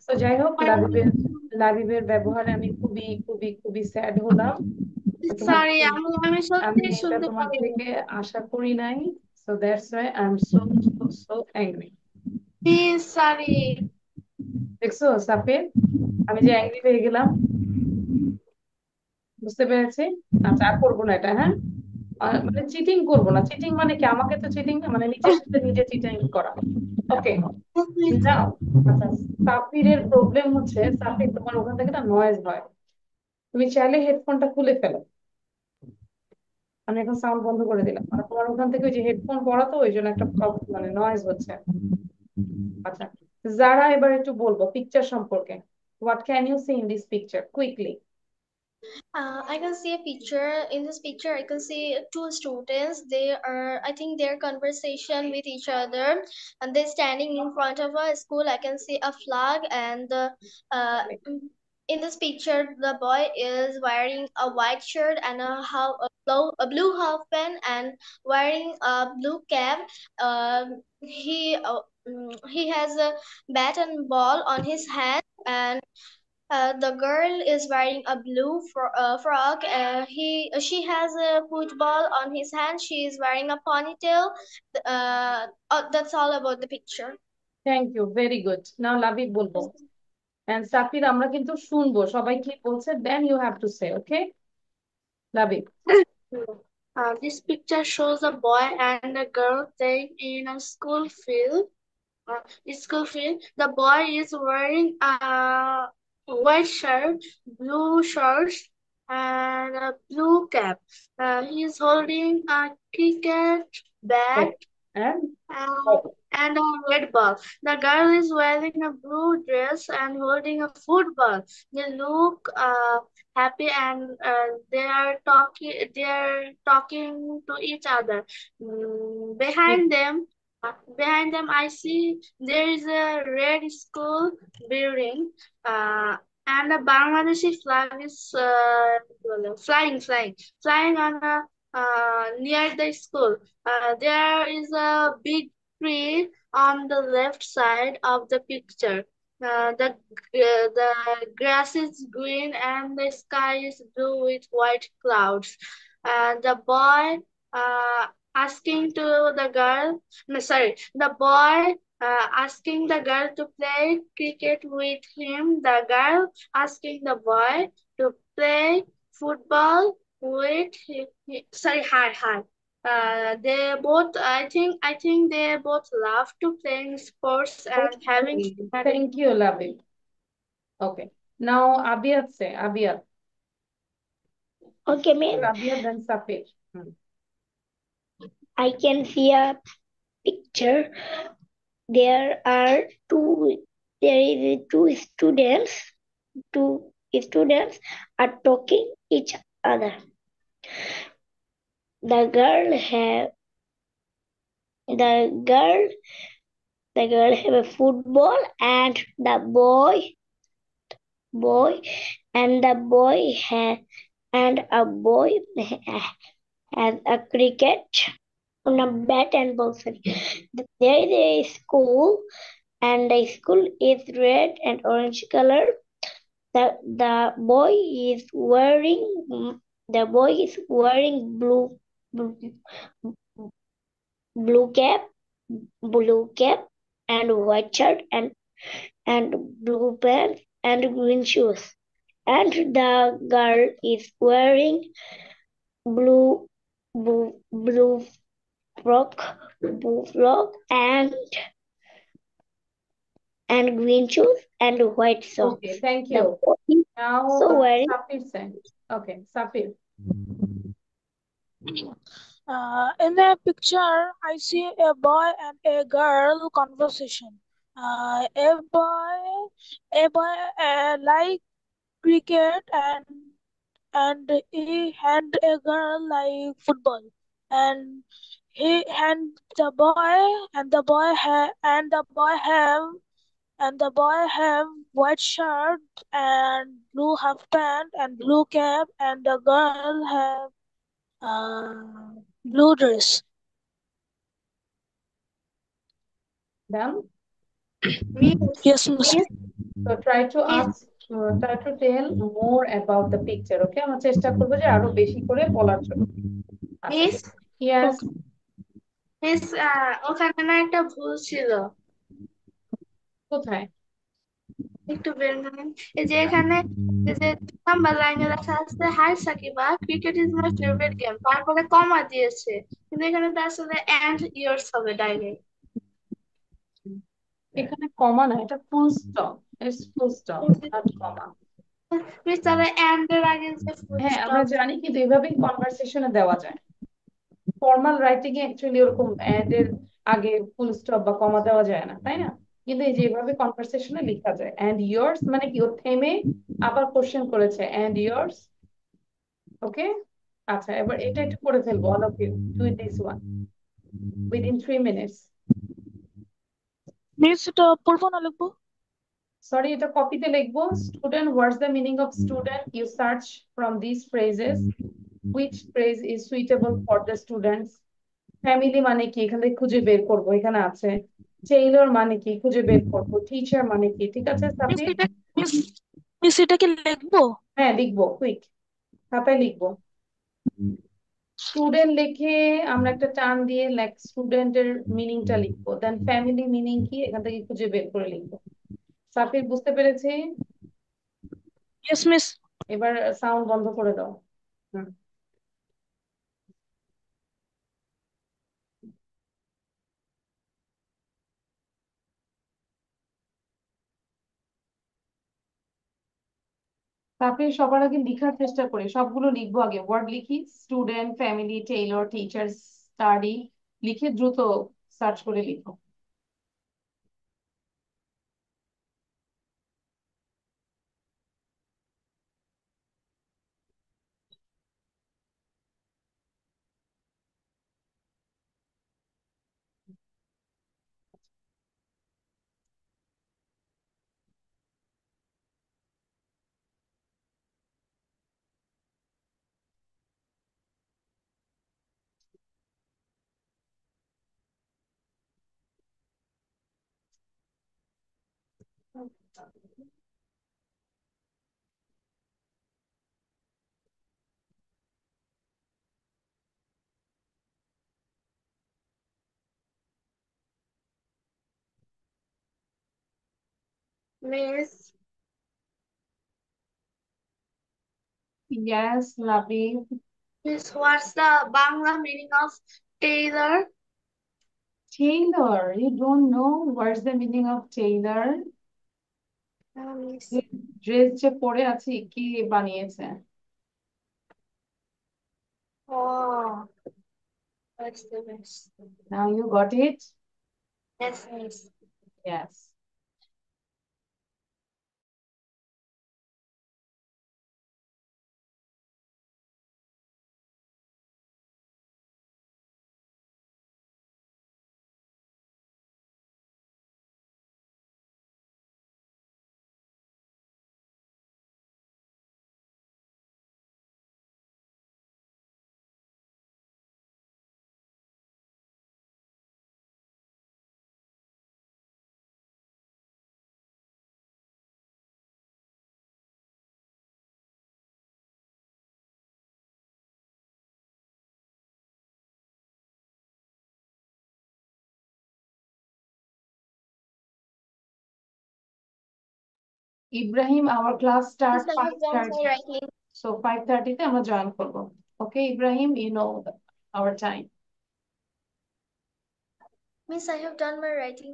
তো যাই হোক, লাবিবের ব্যবহারে আমি খুবই খুবই খুবই স্যাড হলাম। সরি, আমি আমি সত্যি এটা শুনতে তোমার পারিনি। থেকে আশা করি নাই। So that's why I'm so angry. Please sorry. দেখছো সাফির, আমি যে অ্যাংরি হয়ে গেলাম, বুঝতে পেরেছি। আচ্ছা, আর করবো না এটা, হ্যাঁ? মানে চিটিং করবো না। চিটিং মানে কি? আমাকে তো চিটিং না, মানে নিজের সাথে নিজে চিটিং করা। ওকে, নাও। আচ্ছা, সাফিরের প্রবলেম হচ্ছে, সাফির তোমার ওখান থেকে না নয়েজ হয়। তুমি চাইলে হেডফোনটা খুলে ফেলো। আমি এখন সাউন্ড বন্ধ করে দিলাম, আর তোমার ওখান থেকে ওই যে হেডফোন পরা, তো ওই জন্য একটা মানে নয়েজ হচ্ছে। আচ্ছা, যারা এবার একটু বলবো পিকচার সম্পর্কে। What can you see in this picture quickly? I can see a picture. In this picture, I can see two students. They are, I think, their conversation with each other, and they're standing in front of a school. I can see a flag, and in this picture, the boy is wearing a white shirt and a blue half pant and wearing a blue cap. He has a bat and ball on his hand, and the girl is wearing a blue frock. She has a football on his hand. She is wearing a ponytail. That's all about the picture. Thank you, very good. Now Labib বলবো, and Safir আমরা কিন্তু শুনবো সবাই কি বলছে, then you have to say, okay? Labib. This picture shows a boy and a girl playing in a school field. The boy is wearing a white shirt, blue shorts, and a blue cap. He is holding a cricket bat And and a red ball. The girl is wearing a blue dress and holding a football. They look happy, and they are talking to each other. Behind them, I see there is a red school building, and a Bangladeshi flag is flying on near the school. There is a big tree on the left side of the picture. The grass is green and the sky is blue with white clouds. The boy asking to the girl, no, sorry, the boy asking the girl to play cricket with him. The girl asking the boy to play football with sorry, hi. They both, I think they both love to playing sports and having fun. thank you Labib. Okay, now Abiyat say, Abiyat. Okay, ma'am. Abiyat then Safir. I can see a picture. There are two students. Two students are talking each other. the girl have the girl the girl have a football, and the boy and the boy ha, and a boy has a cricket on a bat and ball. Sorry. There is a school, and the school is red and orange color. The boy is wearing blue blue cap blue cap and white shirt and blue pants and green shoes. And the girl is wearing blue blue frock blue frock and green shoes and white socks. Okay, thank The you. boy is Now, also wearing Safir sent. Okay, Safir. In the picture, I see a boy and a girl conversation. A boy like cricket and a girl like football. And he and the boy and the boy ha and the boy have white shirt and blue half pant and blue cap, and the girl have blue dress. Done? Miss, Yes, Miss. miss, So try to miss, tell more about the picture. Okay, আমরা চেষ্টা করবো যে আরো বেশি করে বলার জন্য। আচ্ছা, মিস, yes, মিস, ওখানে না একটা ভুল ছিল। কোথায়? একটু বের হন। এই যে এখানে এই যে 2 নাম্বার লাইনে লেখা আছে, hi Sakiba, cricket is my favourite game, তারপরে কমা দিয়েছে, কিন্তু এখানে তো আসলে এন্ড ইয়ার্স হবে ডাইরেক্ট। এখানে কমা না, এটা full stop. It's full stop, not comma. Miss তাহলে এন্ড এর আগে যে ফুল হ্যাঁ, আমরা স্টপ। জানি, কিন্তু এভাবেই কনভারসেশনে দেওয়া যায়। ফর্মাল রাইটিং এ অ্যাকচুয়ালি ওরকম এন্ড এর আগে ফুল স্টপ বা কমা দেওয়া যায় না, তাই না? কিন্তু এই যে এভাবে কনভারসেশনে লেখা যায়। এন্ড ইয়ার্স মানে কি, ও থেমে আবার কোশ্চেন করেছে, এন্ড ইয়ার্স। ওকে, আচ্ছা, এবার এটা একটু করে ফেলবো। All of you do this one within 3 minutes। Miss এটা পড়বো না লিখবো? সরি, এটা কপিতে লিখবো। Student, what's the meaning of student? You search from this phrases which phrase is suitable for the students। Family মানে কি, এখান থেকে খুঁজে বের করবো, এখানে আছে। টেইলর মানে কি, খুঁজে বের করবো। টিচার মানে কি, ঠিক আছে মিস সাফির? এটা মিস মিস এটা কি লিখবো? হ্যাঁ, লিখবো, কুইক, খাতায় লিখবো। স্টুডেন্ট লিখে আমরা একটা টান দিয়ে স্টুডেন্টের মিনিংটা লিখবো, দেন ফ্যামিলি মিনিং কি এখান থেকে খুঁজে বের করে লিখবো। সাফির, বুঝতে পেরেছি? Yes miss. এবার সাউন্ড বন্ধ করে দাও। হুম। তারপরে সবার আগে লিখার চেষ্টা করি, সবগুলো লিখবো আগে। ওয়ার্ড লিখি, student, family, Taylor, teacher, study, লিখে দ্রুত সার্চ করে লিখো। Miss, Yes, Labi. Miss, what's the Bangla meaning of Taylor? Tailor, you don't know what's the meaning of tailor? Miss, dress যে পরে আছি, কি বানিয়েছে? ও that's the best. Now you got it? Yes, miss. Yes. Ibrahim, our class Miss, starts I have done my 5:30. writing. So 5:30 তে আমরা join করব। Okay, Ibrahim, you know our time. Miss, I have done my writing.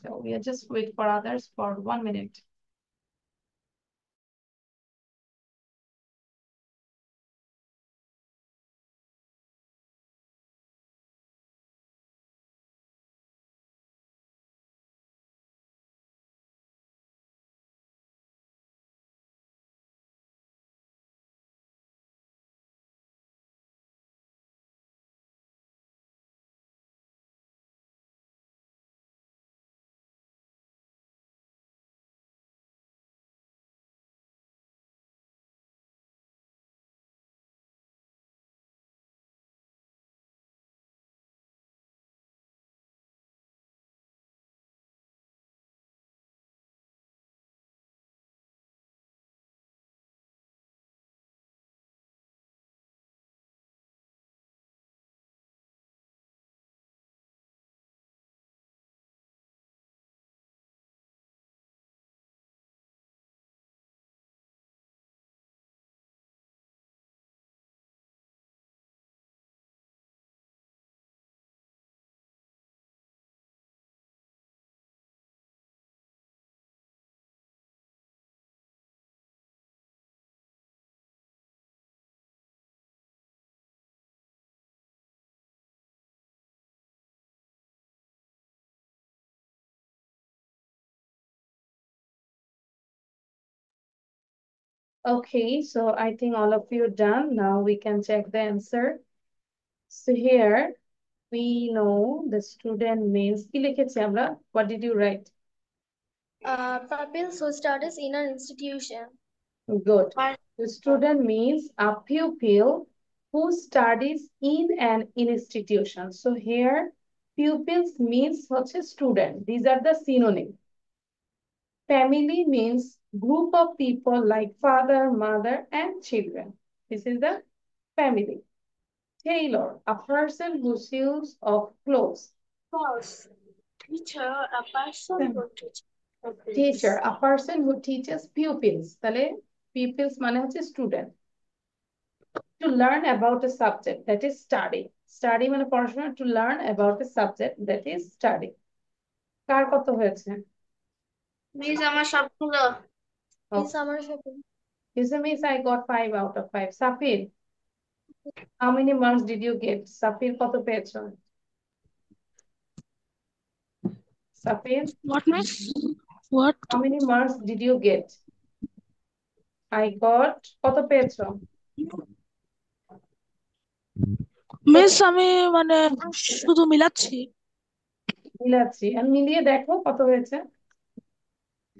So we'll just wait for others for 1 minute. Okay, so I think all of you done. Now we can check the answer. So here we know the student means কি লিখেছি আমরা? What did you write? Pupils who studies in an institution. Good. But The student means a pupil who studies in an institution. So here pupils means হচ্ছে student. These are the synonym. Family means group of people like father, mother, and children. This is the family. Tailor, a person who sews of clothes. false. Teacher, a person who teaches pupils. Teacher, a person who teaches pupils. তাহলে pupils মানে হচ্ছে student. To learn about a subject, that is study. Study মানে পড়াশোনা, to learn about a subject, that is study. কার কত হয়েছে? Miss আমার সবগুলো Miss, আমার সাথে Miss, I got 5 out of 5. Safir, how many marks did you get? Safir কত পেয়েছো? Safir, What, miss? What? how many marks did you get? I got কত পেয়েছো? মিস আমি মানে শুধু মিলাচ্ছি। মিলাচ্ছি, আর মিলিয়ে দেখো কত হয়েছে।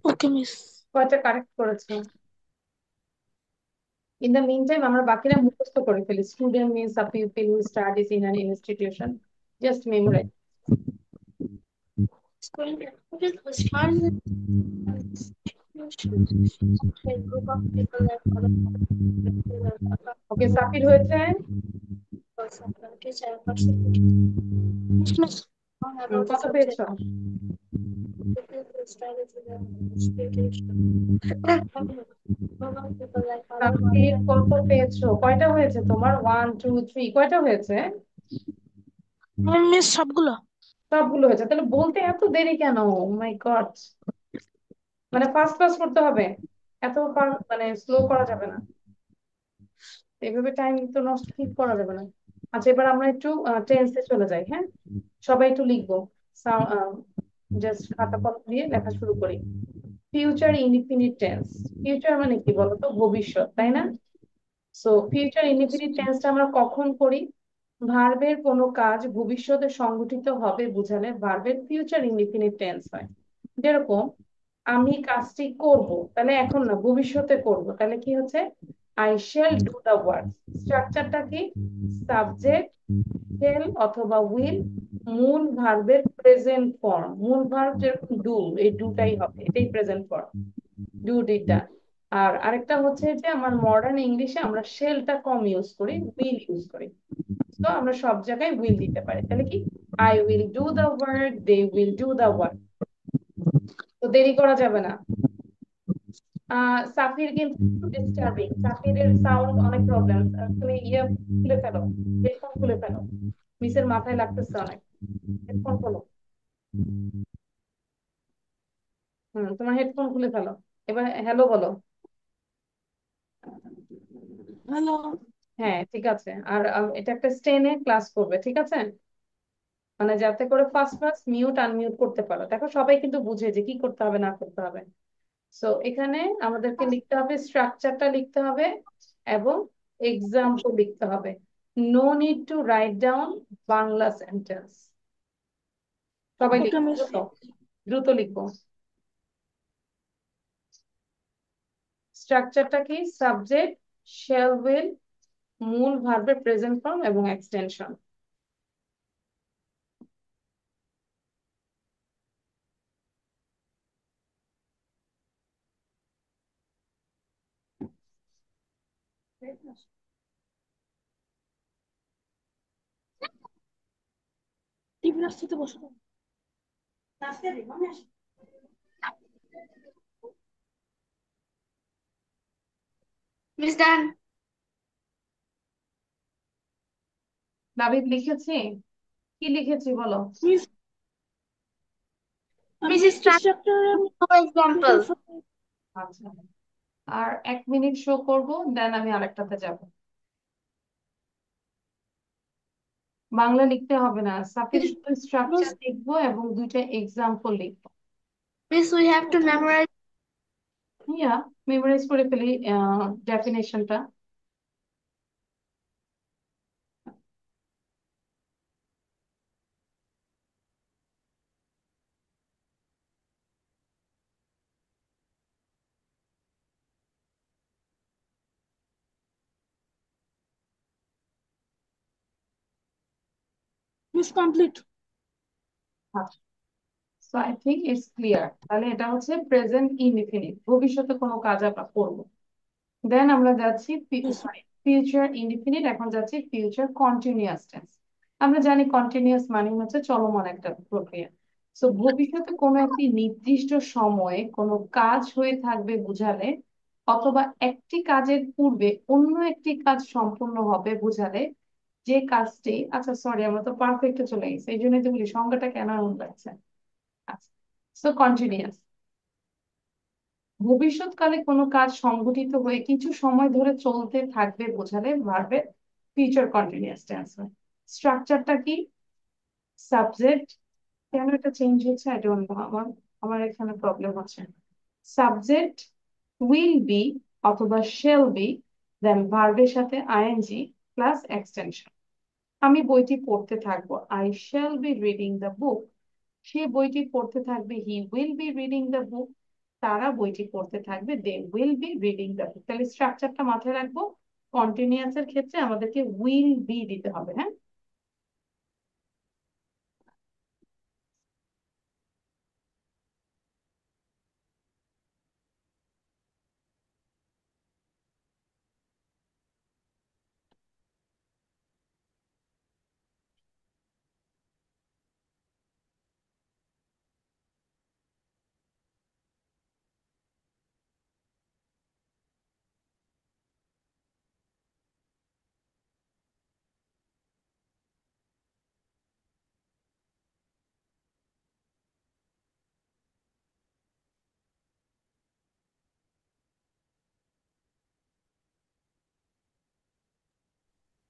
ওকে মিস। কয়টা কারেক্ট করেছো? In the meantime, আমরা বাকিরা মুখস্থ করে ফেলি। Student means a pupil who studies in an institution. Just memorize. pupils who studies in an institution. A group of people like other Okay, Safir হয়েছে? teacher, a person who miss miss learn about a কত subject. পেয়েছো? Pupils who studies in an institution. Group of people like other সাফির কত পেয়েছো? কয়টা হয়েছে তোমার? 1 2 3 কয়টা হয়েছে? মিস সবগুলো। সবগুলো হয়েছে। তাহলে বলতে এত দেরি কেন? মাই গড, মানে ফাস্ট ফাস্ট করতে হবে, এত মানে স্লো করা যাবে না, এভাবে টাইম তো নষ্ট ঠিক করা যাবে না। আচ্ছা, এবার আমরা একটু টেন্সে চলে যাই। হ্যাঁ, সবাই একটু লিখবো, জাস্ট খাতা কলম দিয়ে লেখা শুরু করি। Future indefinite tense. ফিউচার মানে কি বলতো? ভবিষ্যৎ, তাই না? সো ফিউচার ইনডিফিনিট টেন্সটা আমরা কখন করি? ভার্বের কোনো কাজ ভবিষ্যতে সংঘটিত হবে বুঝালে ভার্বের ফিউচার ইনডিফিনিট টেন্স হয়। যেরকম আমি কাজটি করব, তাহলে এখন না, ভবিষ্যতে করব, তাহলে কি হচ্ছে? I shall do the work. স্ট্রাকচারটা কি? সাবজেক্ট শ্যাল অথবা উইল, মূল ভার্বের প্রেজেন্ট ফর্ম। মূল ভার্ব যেরকম ডু, এই ডুটাই হবে, এটাই প্রেজেন্ট ফর্ম, ডু ডিডটা। আর আরেকটা হচ্ছে যে আমার মডার্ন ইংলিশে আমরা শেলটা কম ইউজ করি, উইল ইউজ করি। তো আমরা সব জায়গায় উইল দিতে পারি। তাহলে কি? I will do the work, they will do the work. তো দেরি করা যাবে না। সাফির কিন্তু ডিস্টার্বিং, সাফিরের সাউন্ড অনেক প্রবলেম। তুমি ইয়ে খুলে ফেলো, হেডফোন খুলে ফেলো, মিসের মাথায় লাগতেছে অনেক। হেডফোন খোলো। তোমার হেডফোন খুলে ফেলো। এবার হ্যালো বলো। হ্যালো। হ্যাঁ ঠিক আছে। আর এটা একটা স্টেনে ক্লাস করবে, ঠিক আছে? মানে যাতে করে ফার্স্ট ফার্স্ট মিউট আনমিউট করতে পারো। দেখো সবাই কিন্তু বুঝে যে কি করতে হবে না করতে হবে। সো এখানে আমাদেরকে লিখতে হবে, স্ট্রাকচারটা লিখতে হবে এবং এক্সাম্পল লিখতে হবে। No need to write down Bangla sentence. সবাই ওকে লিখো মিস। দ্রুত, দ্রুত লিখবো। স্ট্রাকচারটা কি? সাবজেক্ট, শ্যাল উইল, মূল ভার্বের প্রেজেন্ট ফর্ম এবং এক্সটেনশন। টিভি রাস্তাতে বসো। মিস ডান। নাবিদ লিখেছি, কি লিখেছি বলো? মিস আমি মিস স্ট্রাকচারে এক্সাম্পল। আচ্ছা, আর 1 মিনিট শো করবো, দেন আমি আরেকটাতে যাব। বাংলা লিখতে হবে না, সাফির শুধু স্ট্রাকচার মিস লিখবো এবং 2টা এক্সাম্পল লিখবো। Miss we have to memorize. Yeah, memorize করে ফেলি ডেফিনেশনটা। Miss complete. আচ্ছা, so I think it's clear. তাহলে এটা হচ্ছে প্রেজেন্ট ইনডিফিনিট, ভবিষ্যতে কোনো কাজ আমরা করবো। দেন আমরা যাচ্ছি মিস ফিউচার ইনডিফিনিট, এখন যাচ্ছি ফিউচার কন্টিনিউয়াস টেন্স। আমরা জানি কন্টিনিউয়াস মানে হচ্ছে চলমান একটা প্রক্রিয়া। সো ভবিষ্যতে কোনো একটি নির্দিষ্ট সময়ে কোনো কাজ হয়ে থাকবে বুঝালে, অথবা একটি কাজের পূর্বে অন্য একটি কাজ সম্পূর্ণ হবে বুঝালে, যে কাজটি, আচ্ছা সরি আমরা তো পারফেক্টে চলে গেছি, এই জন্যই তো বলি সংজ্ঞাটা কেন এমন লাগছে। আচ্ছা, সো কন্টিনিউয়াস, ভবিষ্যৎকালে কোনো কাজ সংঘটিত হয়ে কিছু সময় ধরে চলতে থাকবে বোঝালে ভার্বের ফিউচার কন্টিনিউয়াস টেন্স হয়। স্ট্রাকচারটা কি? সাবজেক্ট, কেন এটা চেঞ্জ হচ্ছে আই ডোন্ট নো, আমার আমার এখানে প্রবলেম হচ্ছে। সাবজেক্ট উইল বি অথবা শেল বি, দেন ভার্বের সাথে আইএনজি প্লাস এক্সটেনশন। আমি বইটি পড়তে থাকবো, I shall be reading the book. সে বইটি পড়তে থাকবে, he will be reading the book. তারা বইটি পড়তে থাকবে, they will be reading the book. তাহলে স্ট্রাকচারটা মাথায় রাখবো, কন্টিনিউয়াস এর ক্ষেত্রে আমাদেরকে উইল বি দিতে হবে। হ্যাঁ,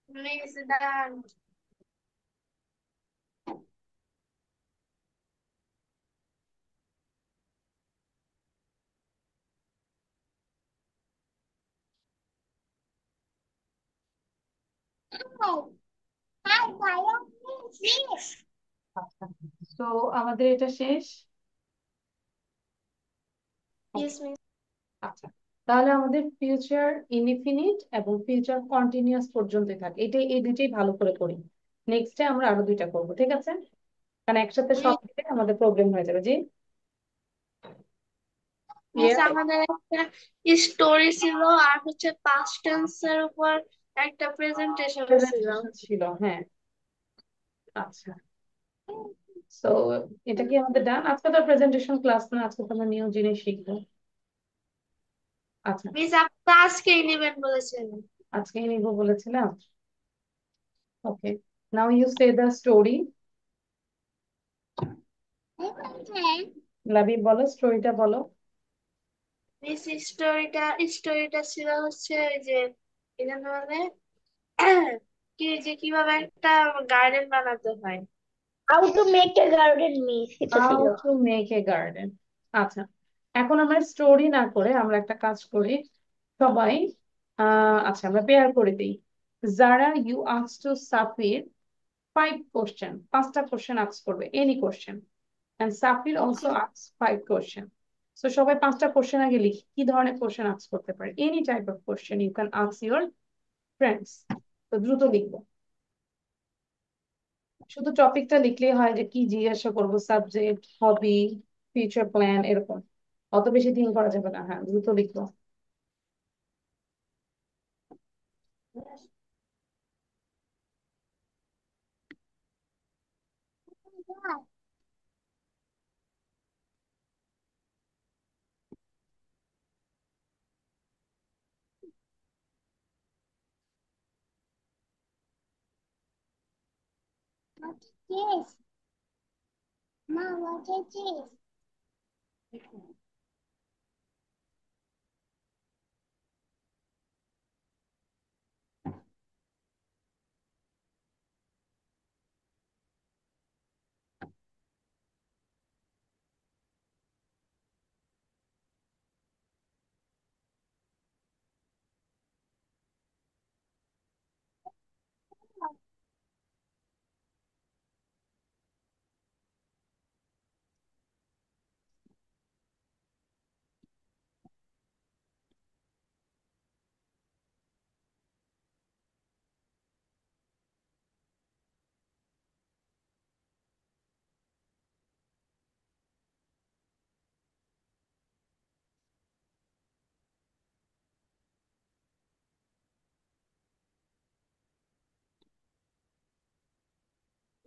মিস ডান। আচ্ছা, তো আমাদের এটা শেষ। Yes miss. আচ্ছা, তাহলে আমাদের ফিউচার ইনডিফিনিট এবং ফিউচার কন্টিনিউয়াস পর্যন্তই থাকে, এটাই, এই দুইটাই ভালো করে করি। নেক্সটে আমরা আরো 2টা করবো, ঠিক আছে? কারণ একসাথে সব দিলে আমাদের প্রবলেম হয়ে যাবে। জি, মিস আমাদের একটা স্টোরি ছিল আর হচ্ছে পাস্ট টেন্সের উপর একটা প্রেজেন্টেশন ছিল। প্রেজেন্টেশন ছিল, হ্যাঁ। আচ্ছা, তো এটা কি আমাদের ডান? আজকে তো প্রেজেন্টেশন ক্লাস না, আজকে তো আমরা নিউ জিনিস শিখবো। আচ্ছা, মিস আপনি তো আজকেই নেবেন বলেছিলেন। আজকেই নিব বলেছিলাম। Okay, now you say the story. Labib বলো, স্টোরিটা বলো। মিস স্টোরিটা ছিল হচ্ছে ওই যে এখানে মানে কিভাবে একটা গার্ডেন বানাতে হয়। How to make a garden, miss? এটা হাউ ছিল। To make a garden. আচ্ছা, এখন আমরা স্টোরি না করে আমরা একটা কাজ করি সবাই। আচ্ছা, আমরা পেয়ার করে দিই। যারা you ask to Safir 5 question, 5টা কোশ্চেন আস্ক করবে, any question, and Safir also ask 5 question. So সবাই 5টা কোশ্চেন আগে লিখি কি ধরনের কোশ্চেন আস্ক করতে পারে। Any type of question you can ask your friends. তো দ্রুত লিখবো, শুধু টপিকটা লিখলেই হয় যে কি জিজ্ঞাসা করবো, সাবজেক্ট, হবি, ফিউচার প্ল্যান, এরকম। অত বেশি দিন করা যাবে না, হ্যাঁ দ্রুত লিখবো। Yes. Ma, what is this?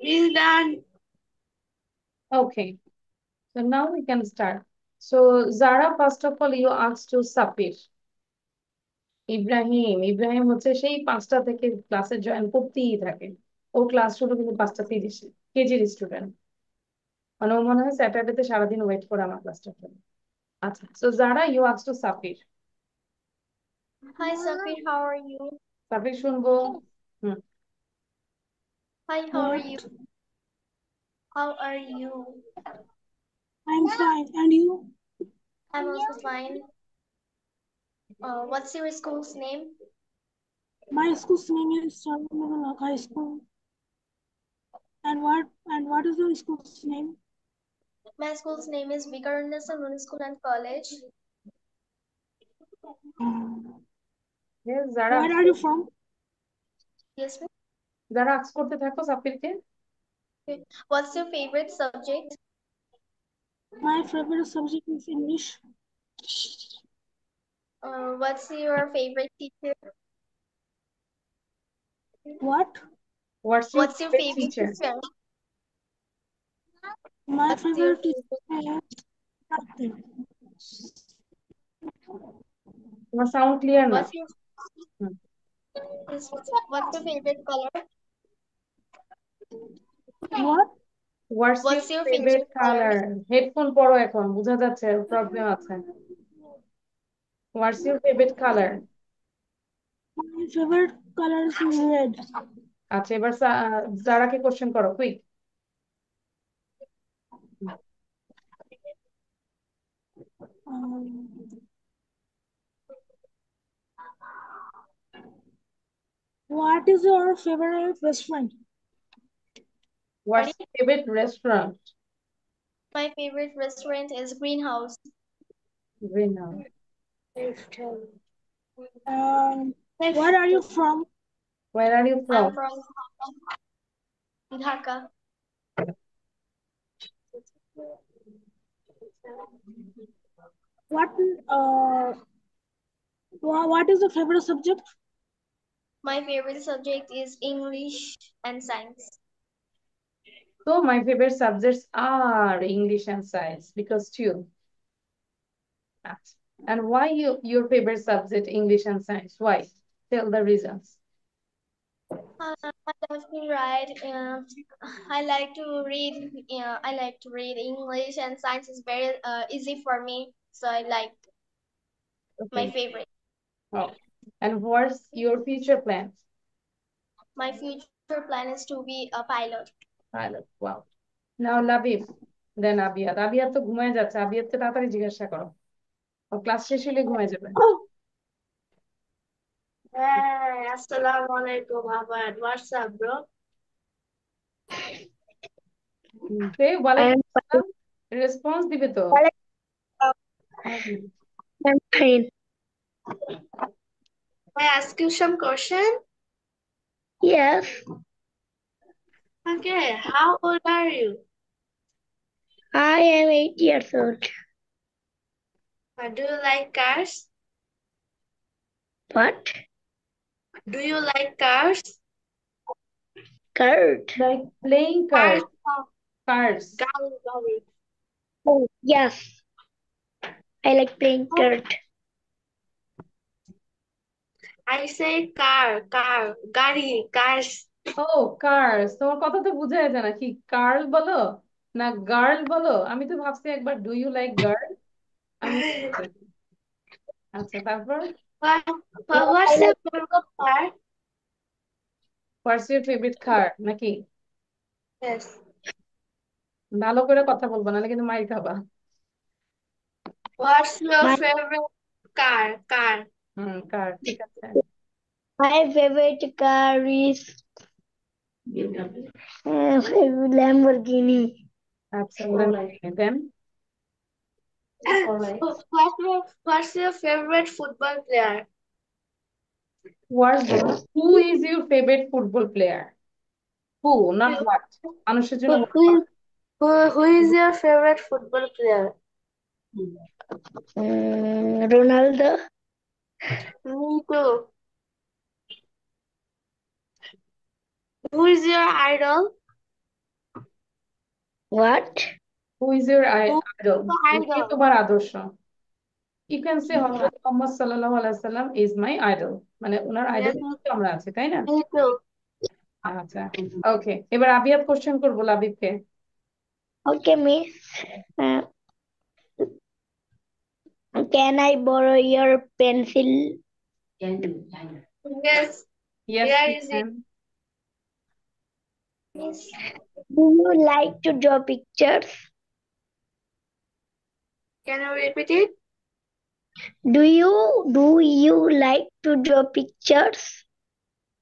Is done. Okay, so now we can start. So Zara, first of all, you asked to Safir. Ibrahim হচ্ছে সেই 5টা থেকে ক্লাসে জয়েন করতেই থাকে। ও ক্লাস শুরু কিন্তু 5টা 30 কেজির স্টুডেন্ট। মানে ও মনে হয় স্যাটারডেতে সারাদিন ওয়েট করে আমার ক্লাসটা করে। আচ্ছা, সো যারা you ask to Safir. Hi Safir, how are you? Safir শুনবো। Hmm. Hi, how are you? What? How are you? I'm fine. And you? I'm also fine. What's your school's name? My school's name is Sarvanagala High School. And what is your school's name? My school's name is Vikarundasa Muni School and College. Yes, যারা Where are you from? Yes, ma'am. যারা ask করতে থাকো সাফিরকে। Okay. What's your favorite subject? My favorite subject is English. What's your favorite teacher? What? What's your What's your favorite favorite teacher? teacher? My What's your favorite is favorite? nothing. তোমার sound clear না। What's your what's your favorite color? What? What's your What's your favourite favorite color? Colour? Headphone পরো, এখন বোঝা যাচ্ছে problem আছে। হোয়াটস your favourite colour? My favorite color is red. আচ্ছা, এবার যারাকে question করো, quick. Um, what is your favorite restaurant? What's your favourite restaurant? My favorite restaurant is Greenhouse. Green house. Where are you from? Where are you from? I'm from Dhaka. What what is your favorite subject? My favorite subject is English and science. So my favorite subjects are English and science because two. আচ্ছা, And why your favorite subject, English and science? Why? Tell the reasons. I love to write. I like to read. I like to read English, and science is very easy for me. So I like my Okay. favorite. Oh. And what's your future plans? My future plan is to be a pilot. Pilot. Wow. Now Labib, then Abiyat. Abiyat তো ঘুমায় যাচ্ছে। আবিয়াতকে তাড়াতাড়ি জিজ্ঞাসা করো। ও class শেষ হলে ঘুমায় যাবে। Hey, assalamualaikum, Ahmad. What's up, bro? Say, I ওয়ালাইকুম am আসসালাম। রেসপন্স দিবে তো। fine. May I ask you some question? Yes, Okay, how old are you? I am 8 years old. Do you like cars? What? Do you like cars? Kurt. Like playing Cars. cards. Cards. Gari. Oh, yes. I like playing Kurt. I say car, gari, cars. O curse, তোমার কথা তো বুঝাই যায় না, কি curl বলো না girl বলো? আমি তো ভাবছি একবার ডু ইউ লাইক গার্ল। আমি আচ্ছা, তারপর What's your favorite car? What's your favourite car নাকি? Yes. ভালো করে কথা বলবো, নাহলে কিন্তু মাইর খাবা। What's your My, favorite car? কার, ঠিক আছে। my favorite car is Lamborghini. আচ্ছা, দেন What's your favorite football player? Who is your favourite football player? Who, not what. মানুষের জন্য Who is your favorite football player? Ronaldo. Me too. Who is your idol? What? Who is your Who idol? is your K idol? তোমার আদর্শ? You can say হযরত মুহাম্মদ সাল্লাল্লাহু আলাইহি ওয়াসাল্লাম is my idol, মানে ওনার idol Yes, আমরা আছি, তাই না? me too. আচ্ছা, ওকে, এবার আবিয়াত কোশ্চেন করবো লাবিবকে। Okay, miss. Uh, can I borrow your pencil? Yes, Yes, here you is it. can. Do you like to draw pictures? Can you repeat it? Do you like to draw pictures?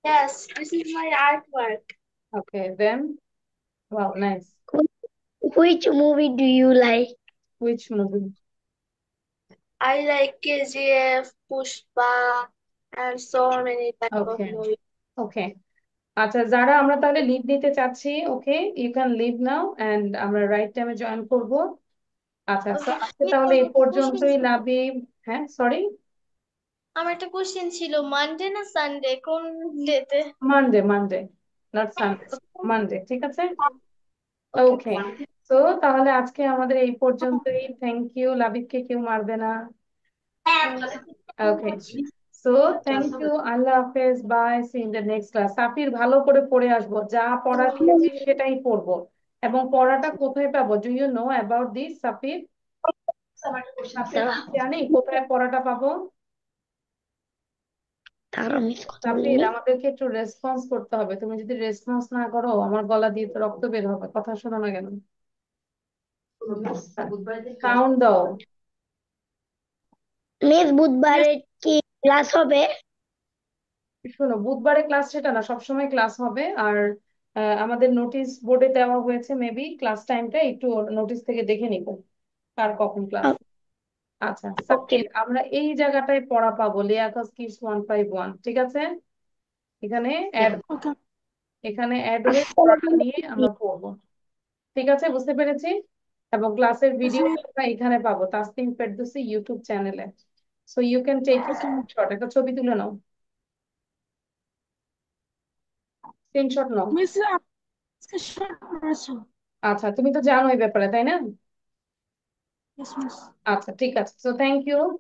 Yes, this is my artwork. Okay, then, wow, nice. Which movie do you like? Which movie? I like KGF, Pushpa, and so many type of Okay, movies. okay. আচ্ছা, যারা আমরা তাহলে leave নিতে চাচ্ছি, okay, you can leave now and আমরা right টাইমে join করব। আচ্ছা, so Okay. আজকে তাহলে এই পর্যন্তই লাবিব। হ্যাঁ, সরি, আমার একটা কোশ্চেন ছিল, মানডে না সানডে, কোন ডেতে? মানডে, নট সানডে, মানডে, ঠিক আছে। ওকে, তো তাহলে আজকে আমাদের এই পর্যন্তই। Thank you. লাবিবকে কেউ মারবে না। ওকে, সো থ্যাংক ইউ, আল্লাহ হাফেজ, bye, see in the next class. Safir, ভালো করে পড়ে আসবো, যা পড়া দিয়েছি সেটাই পড়বো। এবং পড়াটা কোথায় পাবো? Do you know about this, Safir? Safir, জানি কোথায় পড়াটা পাবো? সাফির, আমাদেরকে একটু রেসপন্স করতে হবে। তুমি যদি রেসপন্স না করো, আমার গলা দিয়ে তো রক্ত বের হবে। কথা শোনো না কেন? সাউন্ড দাও। মিস, বুধবারে কি ক্লাস হবে? শোনো, বুধবারে ক্লাস সেটা না, সবসময় ক্লাস হবে। আর আমাদের নোটিশ বোর্ডে দেওয়া হয়েছে, মেবি ক্লাস টাইমটা একটু নোটিশ থেকে দেখে নিব কার কখন ক্লাস। আচ্ছা সাকিব, আমরা এই জায়গাটায় পড়া পাবো, লিয়াকত কিডস 151, ঠিক আছে? এখানে অ্যাড, এখানে অ্যাড হয়ে পড়াটা নিয়ে আমরা পড়বো, ঠিক আছে? বুঝতে পেরেছি। এবং ক্লাসের ভিডিও আমরা এখানে পাবো, তাসনিম ফেরদৌসী ইউটিউব চ্যানেলে। So you can take screenshot, একটা ছবি তুলে নাও, স্ক্রিনশট নাও। মিস স্ক্রিনশট করেছো? আচ্ছা, তুমি তো জানো এই ব্যাপারে, তাই না? Yes, miss. আচ্ছা, ঠিক আছে, সো থ্যাংক ইউ।